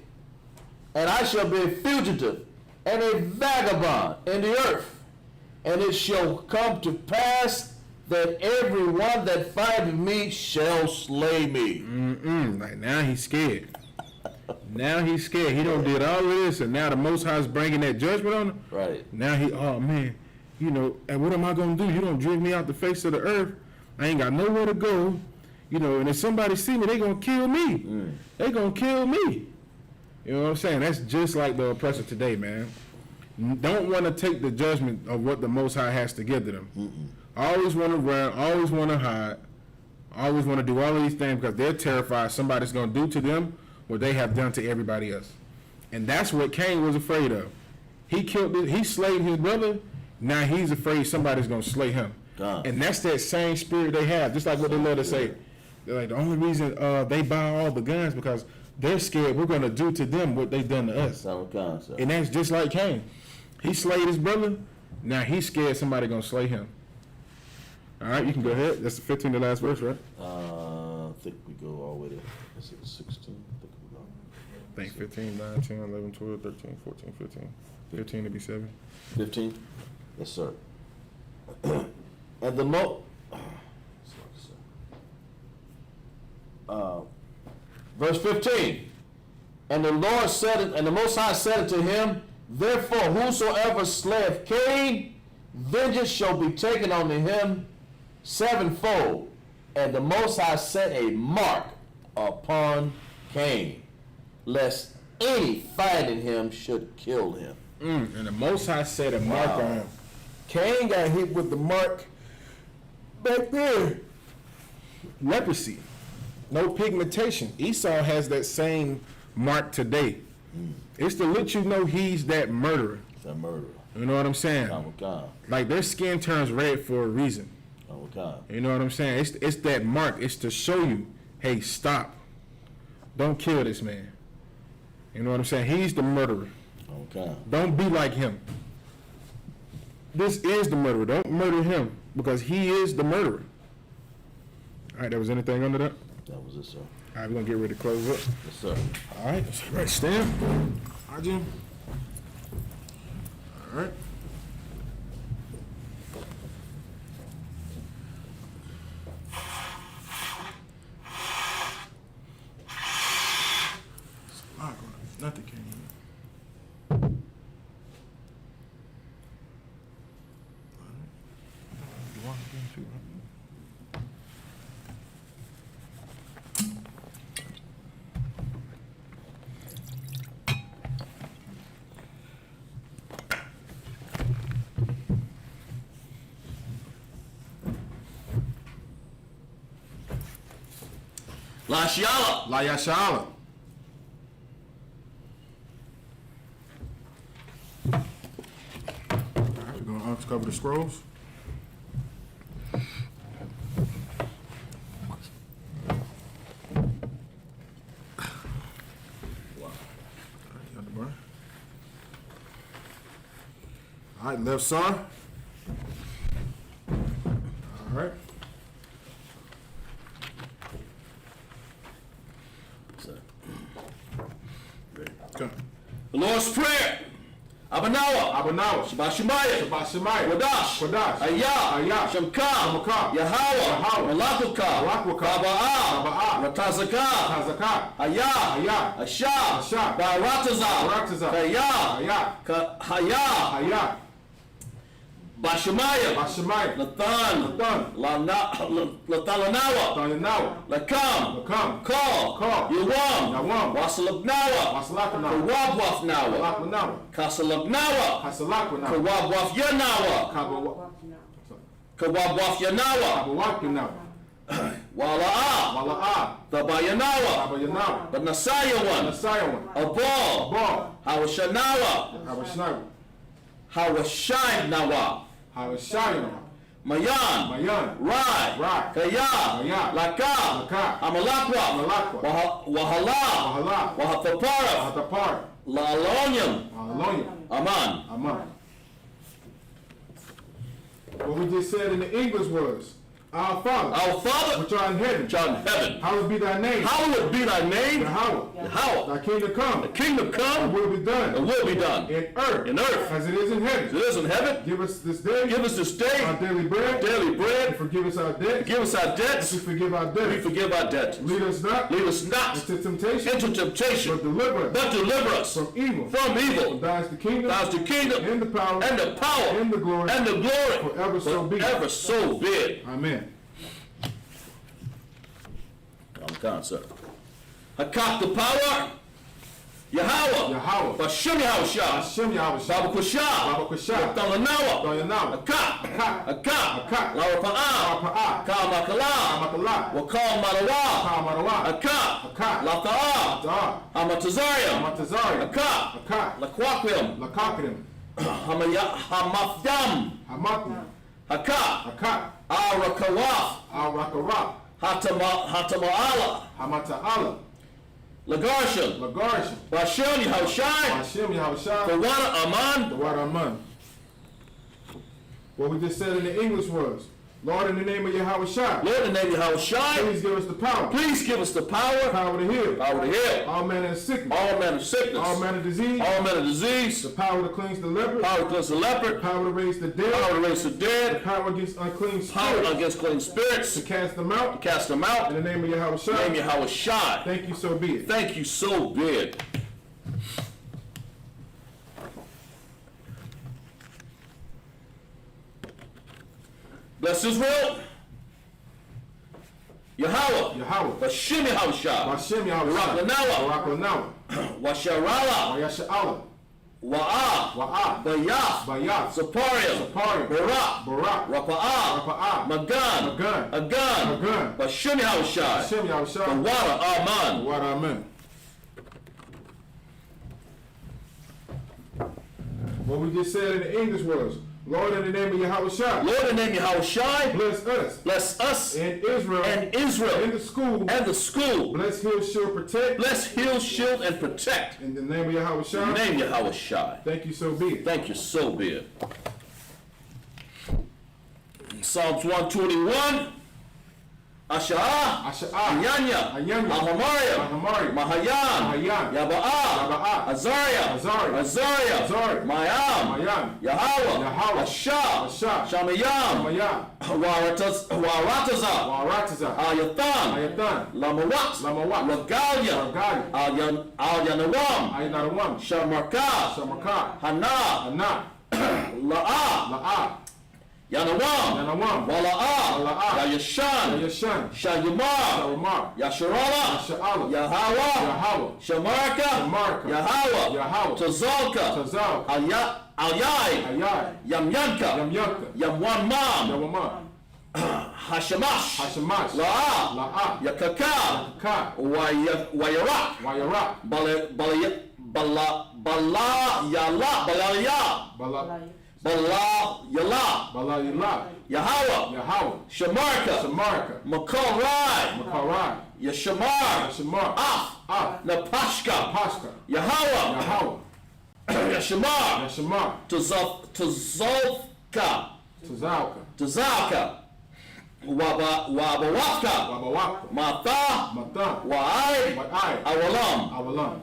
and I shall be a fugitive and a vagabond in the earth. And it shall come to pass that every one that findeth me shall slay me. Like now he's scared. Now he's scared. He done did all of this, and now the Most High is bringing that judgment on him. Right. Now oh man, you know, and what am I gonna do? You don't drive me out the face of the earth. I ain't got nowhere to go. You know, and if somebody see me, they gonna kill me. They gonna kill me. You know what I'm saying? That's just like the oppressor today, man. Don't want to take the judgment of what the Most High has to give to them. Always want to run, always want to hide, always want to do all of these things because they're terrified somebody's going to do to them what they have done to everybody else. And that's what Cain was afraid of. He slayed his brother, now he's afraid somebody's going to slay him. And that's that same spirit they have, just like what they love to say. They're like, the only reason they buy all the guns because they're scared we're going to do to them what they've done to us. And that's just like Cain. He slayed his brother, now he's scared somebody going to slay him. All right, you can go ahead. That's the 15th, the last verse, right? I think we go all the way to 16. I think 15, 9, 10, 11, 12, 13, 14, 15. 15 to be 7. 15? Yes, sir. And verse 15. And the Lord said, and the Most High said unto him, therefore whosoever slayeth Cain, vengeance shall be taken unto him sevenfold. And the Most High set a mark upon Cain, lest any finding him should kill him. And the Most High set a mark on him. Cain got hit with the mark back there. Leprosy. No pigmentation. Esau has that same mark today. It's to let you know he's that murderer. He's that murderer. You know what I'm saying? God. Like their skin turns red for a reason. God. You know what I'm saying? It's that mark. It's to show you, hey, stop. Don't kill this man. You know what I'm saying? He's the murderer. Don't be like him. This is the murderer. Don't murder him because he is the murderer. All right, there was anything under that? That was it, sir. All right, we're going to get ready to close up. Yes, sir. All right, stand. All right, Jim. All right. Nothing came in. La Shiala. La Yashala. We're going to uncover the scrolls. All right, left side. All right. Okay. The Lord's Prayer. Abanawa. Shabbat Shemayah. Wadash. Ayah. Shemka. Yahweh. Malakuka. Baba'ah. Ratazaka. Ayah. Asha. Barataza. Kaya. Haya. Bashemayim, Bashemayim, Lathan, Latalanawa, Thalanawa, Lakam, Lakam, Call, Call, Yawam, Yawam, Wasalabnawa, Wasalakanawa, Kawabwafnawa, Lakwanawa, Kasalabnawa, Hasalakwanawa, Kawabwafyanawa, Kawabwafyanawa, Kabawakanawa, Wala'a, Wala'a, Tabayanawa, Tabayanawa, the Nasayawan, Nasayawan, Abal, Abal, Hawashanawa, Habashnawa, Hawashaynawa, Habashayanawa, Mayan, Mayan, Rai, Rai, Kaya, Kaya, Laka, Laka, Amalakwa, Amalakwa, Wahala, Wahala, Wahatapara, Hatapar, Lalonyam, Alonya, Aman. Aman. What we just said in the English was, Our Father, which art in heaven, hallowed be thy name. Hallowed be thy name. Yahweh. Thy kingdom come. The kingdom Thy come. will be done. And will be done. In earth. As it is in heaven. As it is in heaven. Give us this day. Give us this day. Our daily bread. Daily bread. And forgive us our debts. Forgive us our debts. As we forgive our debtors. We forgive our debtors. Lead us not. Lead us not. Into temptation. Into temptation. But deliver us. But deliver us. From evil. From evil. For thine is the kingdom. Thine is the kingdom. And the power. And the power. And the glory. And the glory. Forever so be. Forever so be it. Amen. I'm concept. Hakak the power. Yahweh. Yahweh. Bashem Yahushua. Hashem Yahushua. Baba Kusha. Baba Kusha. Talanawa. Thalanawa. Hakak. Hakak. Larapa'a. Rapa'a. Kamakala. Kamakala. Wakal Marawa. Kamarawa. Hakak. Hakak. Lata'a. Ta'a. Hamatazarium. Amatazari. Hakak. Hakak. Lakwakwim. Lakakidim. Hamafdam. Hamathim. Hakak. Hakak. Arakawaf. Al-Rakara. Hatama'ala. Hamata'ala. Lagarshim. Lagarshim. Bashem Yahushai. Hashem Yahushua. Kawada Aman. The word Aman. What we just said in the English was, Lord, in the name of Yahushua, Lord, in the name of Yahushai, please give us the power. please give us the power. Power to heal. Power to heal. All manner of sickness. All manner of sickness. All manner of disease. All manner of disease. The power to cleanse the leper. Power to cleanse the leopard. Power to raise the dead. Power to raise the The dead. power against unclean Power spirits. against clean spirits. To cast them out. Cast them out. In the name of In the Yahushua. name of Yahushai. Thank you, so be it. Thank you, so be it. Bless Israel. Yahweh. Yahweh. Bashem Yahushai. Hashem Yahushua. Raklanawa. Raklanawa. Washarala. Wayasha'ala. Wa'a. Wa'a. Bayaf. Bayat. Zaparium. Zaparium. Barak. Barak. Rapa'a. Rapa'a. Magan. Magan. Agan. Agan. Bashem Yahushai. Hashem Yahushua. Wada Aman. What amen. What we just said in the English was, Lord, in the name of Yahushua, Lord, in the name of Yahushai, bless us bless us and Israel and Israel and the school. and the school. Bless, heal, shield, protect. Bless, heal, shield, and protect. In the name of In Yahushua. the name of Yahushai. Thank you, so be it. Thank you, so be it. Psalms 121. Asha'ah. Asha'ah. Anyanya. Anyanya. Ahamariam. Ahamariam. Mahayan. Mahayan. Yaba'ah. Yaba'ah. Azariah. Azariah. Azariah. Azariah. Mayam. Mayam. Yahweh. Yahweh. Ashah. Ashah. Shamayam. Mayam. Warataza. Warataza. Ayathan. Ayathan. Lamawat. Lamawat. Regalia. Regalia. Al-Yanawam. Ayanarawam. Shamarka. Shamakah. Hana. Hana. La'a. La'ah. Yanawam. Yanawam. Wala'a. Wala'a. Yayashan. Yashan. Shayumar. Sharamar. Yasharala. Yasha'ala. Yahweh. Yahweh. Shamarka. Shamarka. Yahweh. Yahweh. Tazalka. Tazal. Alyai. Ayai. Yamyanka. Yamyanka. Yamwanmam. Yawamah. Hashamash. Hashamash. La'a. La'ah. Yakaka. Ka. Wayarak. Wayarak. Balaya. Bala. Yala. Bala Yila. Yahweh. Yahweh. Shamarka. Samarka. Makorai. Makarai. Yashamar. Shamar. Ah. Napashka. Pashka. Yahweh. Yahweh. Yashamar. Yashamar. Tazalka. Tazalka. Tazalka. Wabawaka. Wabawaka. Mata. Matan. Wa'ai. Wa'ai. Awalam. Awalam.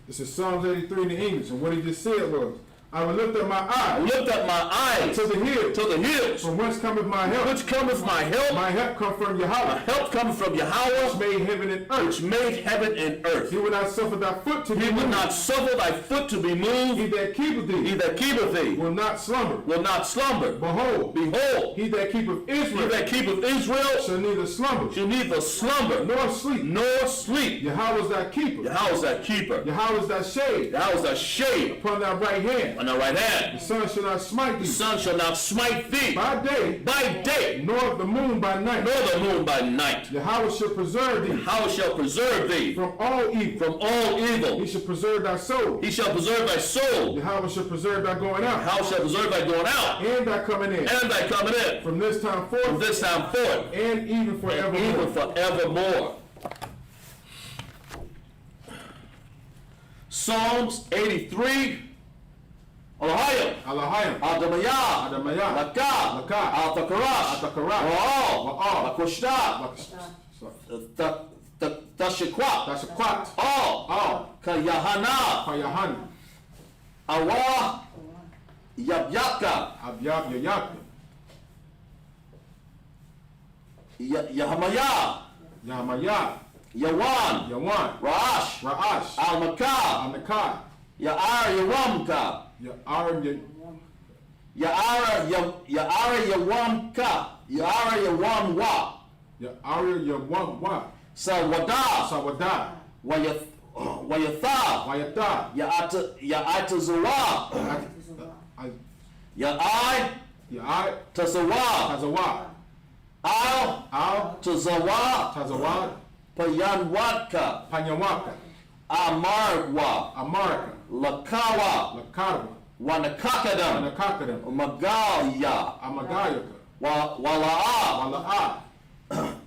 This is Psalms 83 in the English, and what he just said was, I will lift up my I eyes. lift up my eyes To the hills. to the hills. From whence cometh my help? Which cometh my help? My help come from Yahweh. My help cometh from Which Yahweh, made heaven and earth. which made heaven and earth. He will not suffer thy foot to be He will moved. not suffer thy foot to be He moved. that keepeth thee He that keepeth thee will not slumber. will not slumber. Behold, Behold, he that keepeth he Israel that keepeth Israel shall neither slumber shall neither slumber nor sleep. nor sleep. Yahweh is thy keeper. Yahweh is thy keeper. Yahweh is thy shade Yahweh is thy shade upon thy right hand. on thy right hand. The sun shall not smite The thee sun shall not smite thee by day, by day, nor the moon by night. nor the moon by night. Yahweh shall preserve thee How shall preserve thee from all evil. from all evil? He shall preserve thy soul. He shall preserve thy soul. Yahweh shall preserve thy going out How shall preserve thy going out and thy coming in. and thy coming in From this time from forth this time forth, and even even forevermore. forevermore. Psalms 83. Allahayim. Alahayim. Adamaya. Adamaya. Laka. Laka. Al-Takarash. Al-Takarash. Wa'al. Wa'al. Lakushta. Tashikwat. That's a quat. All. All. Kayahana. Kayahan. Awa. Yabyaka. Abyab Yayak. Yahamaya. Yamaya. Yawan. Yawan. Ra'ash. Ra'ash. Al-Makah. Amekah. Ya'ar Yawamka. Ya'arim. Ya'ara Yawamka. Ya'ara Yawamwa. Ya'arim Yawam. Sawada. Sawada. Wayatha. Wayata. Ya'atazawa. Ya'ai. Ya'ai. Tazawa. Tazawa. Al. Al. Tazawa. Tazawa. Payanwatka. Panyawaka. Amarwa. Amarka. Lakawa. Lakarwa. Wanakakadam. Anakakadam. Magaya. Amagayaka. Wala'a. Wala'a.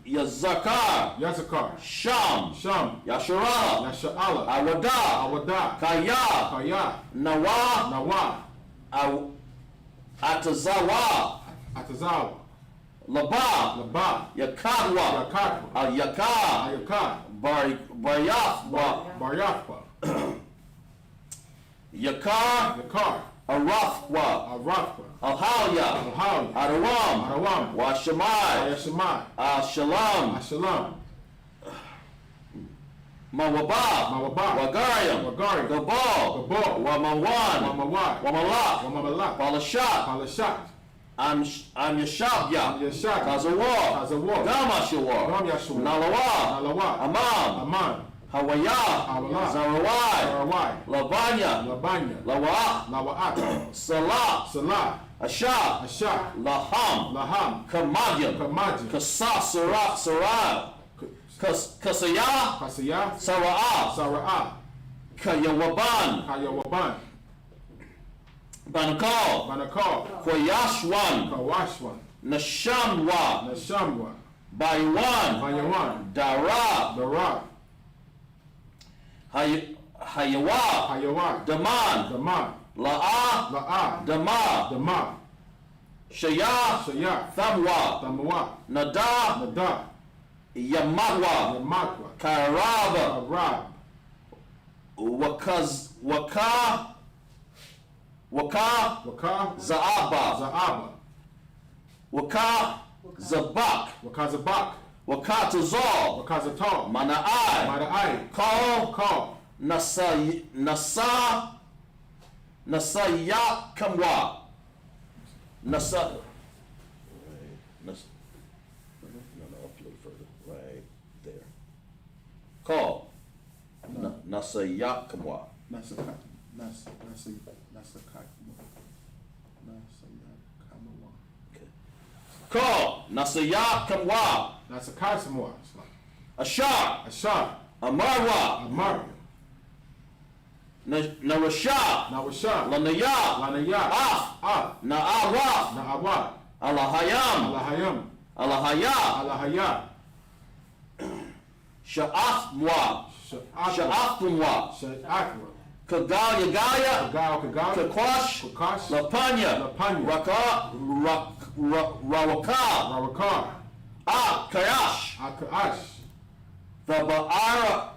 Yazakar. Yazakar. Sham. Sham. Yashara. Yasha'ala. Awada. Awada. Kaya. Kaya. Nawa. Nawa. Atazawa. Atazawa. Laba. Laba. Yakadwa. Yakatwa. Al-Yaka. Ayaka. Baryathwa. Baryatwa. Yakar. Yakar. Arathwa. Arakwa. Alhalya. Alhawi. Arawam. Arawam. Washamai. Ayashimai. Shalom. Ashalam. Mawaba. Mawaba. Wagariam. Wagariam. Gabal. Gabal. Wamawan. Wamawai. Wamalak. Wamamalak. Balashat. Palashat. Yashabya. Yashak. Kazawar. Kazawar. Gamashawar. Gam Yashua. Nalawa. Nalawa. Amam. Aman. Hawaya. Hawala. Zarawai. Sarawai. Labanya. Labanya. Lawa. Lawa'at. Salah. Salah. Ashab. Ashak. Laham. Laham. Kamadyam. Kamaji. Kasa Sarai. Kasaya. Kasaya. Sara'ah. Sara'ah. Kayawaban. Kayawaban. Banakal. Banakal. Koyashwan. Kawashwan. Nashamwa. Nashamwa. Baywan. Banyawan. Dara. Dara. Hayawa. Hayawa. Daman. Dama. La'a. La'a. Dama. Dama. Shaya. Shaya. Thamwa. Tamwa. Nada. Nada. Yamatwa. Yamatwa. Karaba. Arab. Waka. Waka. Zaaba. Zaaba. Waka. Zabak. Wakazabak. Wakatazal. Wakazatal. Mana'ai. Mada'ai. Call. Nasayakamwa. Nasa. No, up a little further. Right there. Call. Nasayakamwa. Nasakai. Call. Nasayakamwa. Nasakai Samoa. Ashar. Ashar. Amarwa. Amar. Narasha. Nawasha. Lanaya. Lanaya. Ah. Na'awa. Na'awa. Alahayam. Alahayam. Alahaya. Alahaya. Sha'afmwa. Sha'afmwa. Sha'akwa. Kagaya. Kagal. Kakwash. Kukash. Lapanya. Lapanya. Rawaka. Rawakar. Kayash. Akash. Thabaira.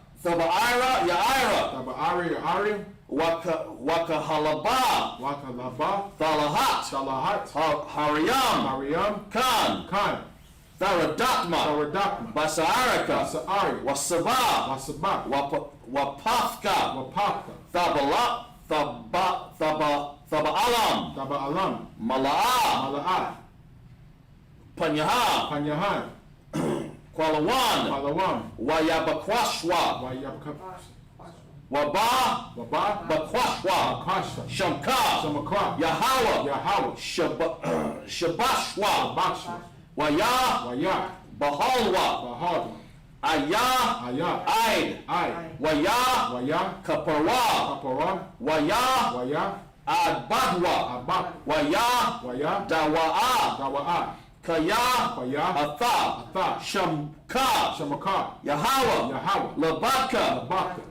Yaira. Tabaari. Ari. Wakahalaba, Wakalaba, Thalahat, Salahat, Hariam, Mariam, Khan, Khan, Tharadakma, Saradakma, Basarika, Sa'ari, Wasaba, Wasaba, Wapafka, Wapaka, Thabala, Thabaalam, Taba Alam, Malaa, Mala'at, Panyaha, Panyahan, Kwalawan, Palawan, Wayabakwashwa, Wayabka, Waba, Waba, Bakwashwa, Kasha, Shamka, Samakra, Yahawa, Yahweh, Shabashwa, Basha, Waya, Waya, Bahalwa, Bahad, Aya, Aya, Aid, Ai, Waya, Waya, Kaparwa, Kapara, Waya, Waya, Adbadwa, Abak, Waya, Waya, Dawa'a, Dawa'a, Kaya, Kaya, Atha, Atha, Shamka, Shamaka, Yahawa, Yahweh, Labaka, Abaka,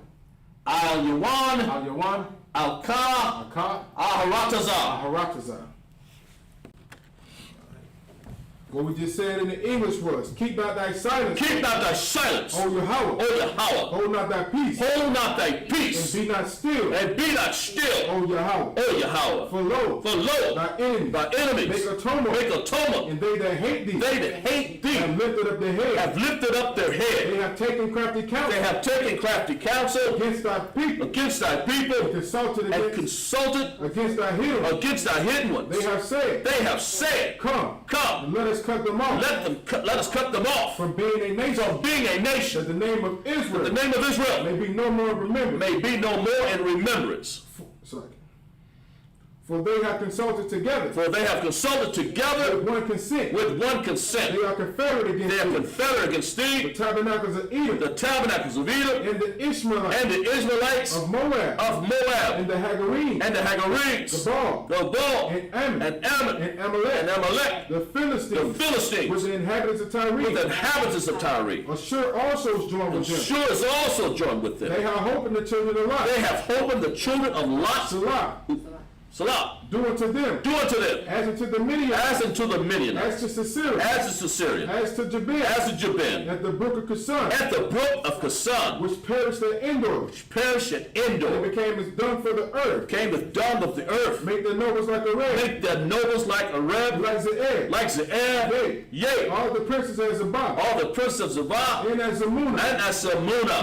Al-Yawan, Al-Yawan, Al-Ka, Aka, Aharataza. Aharataza. What we just said in the English was, keep not thy silence, Keep not thy silence, O Yahweh, O Yahweh. hold not thy peace, Hold not thy and peace, be not still, and be not still, O Yahweh, O Yahweh. for lo, For lo, thy enemies thy enemies make a tumult, make a tumult, and they that hate thee they that hate thee have lifted up their head, have lifted up their they head. have taken crafty They counsel have taken crafty counsel against thy people, against thy people, consulted and against, consulted against thy hidden ones. against thy hidden ones. They have said, Come, come, and let us cut them off let us cut them off from being a nation, from being a nation. that the name of Israel The name of Israel may be no more remembered. may be no more in remembrance. For they have consulted together For they have consulted together with one consent. with one consent. They are confederate against They are thee, confederate against the thee, tabernacles of Edom, the tabernacles of Edom, and the Ishmaelites and the Israelites of Moab, of Moab, and the Hagarenes, and the the Hagarenes, Baal, the Baal, and Ammon, and Ammon, and Amalek, and Amalek, the the Philistines, Philistines, with the inhabitants of Tyre. with the inhabitants of Tyre. Assure also is joined with them. Shur is also joined with They them. have hope in the children of Lot. They have hope in the children of Lot. Salah, Salah, do unto them, do unto them, as unto the Midianites, as unto the Midianites, as to Sisera, as to Syria, as to Jabin, as to Jabin, at the brook of Kasan, at the brook of Kasan, which perished at Endor, which perished at and Endor, became as dung for the earth. came the dung of the earth, Make the nobles like a red, make their nobles like a red, like Ze'er, like Ze'er, yea, all the princes as Zabah, all the princes of Zavah, and as Zamuna, and as Salmuna,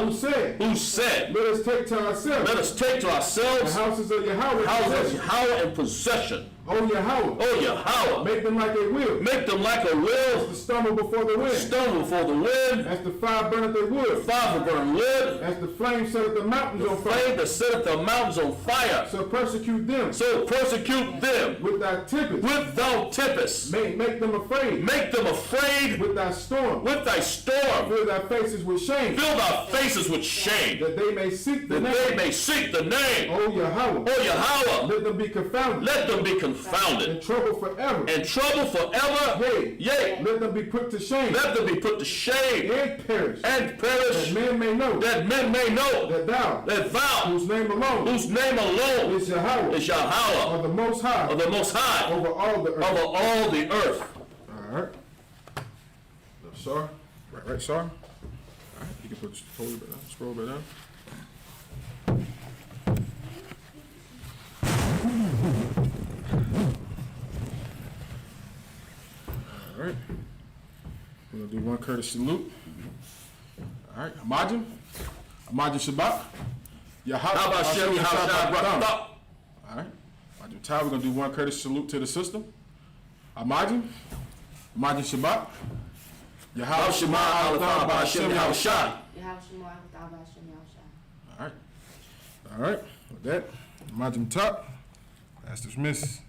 who said, let let us take to ourselves us take to the ourselves houses of Yahweh, houses of possession. Yahweh in possession. O Yahweh, O Yahweh, make them like a wheel, make them like a wheel, to stumble before the wind, stone before the wind, as the fire burneth the wood, fire for burn wood, as the flame setteth the mountains the on fire. flame that setteth the mountains on fire. So persecute them So persecute them with thy tempest, with thy tempest. make them afraid Make them afraid with thy storm, with thy storm. fill thy faces with shame, Fill thy faces with shame, that they may seek the that they name. may seek the name. O Yahweh, O Yahweh, let them be confounded, let them be confounded. in trouble forever. And trouble forever. Yea, Let them be put to shame, let them be put to shame and perish, and that perish, men may know that men may know that thou, that thou, whose name alone whose name alone is Yahweh, is Yahweh, are the most high of the Most High, over all the earth. over all the earth. All right. Sorry. Right, sorry. All right, you can put the scroll back down. All right. We're gonna do one courtesy salute. All right, Imagine Shabbat. How about Shem Yahushua Barakatah? All right. Imagine Ty, we're gonna do one courtesy salute to the system. Imagine Shabbat. How Shema Alafah by Shem Yahushua. All right. All right. With that, Imagine top. That's dismissed.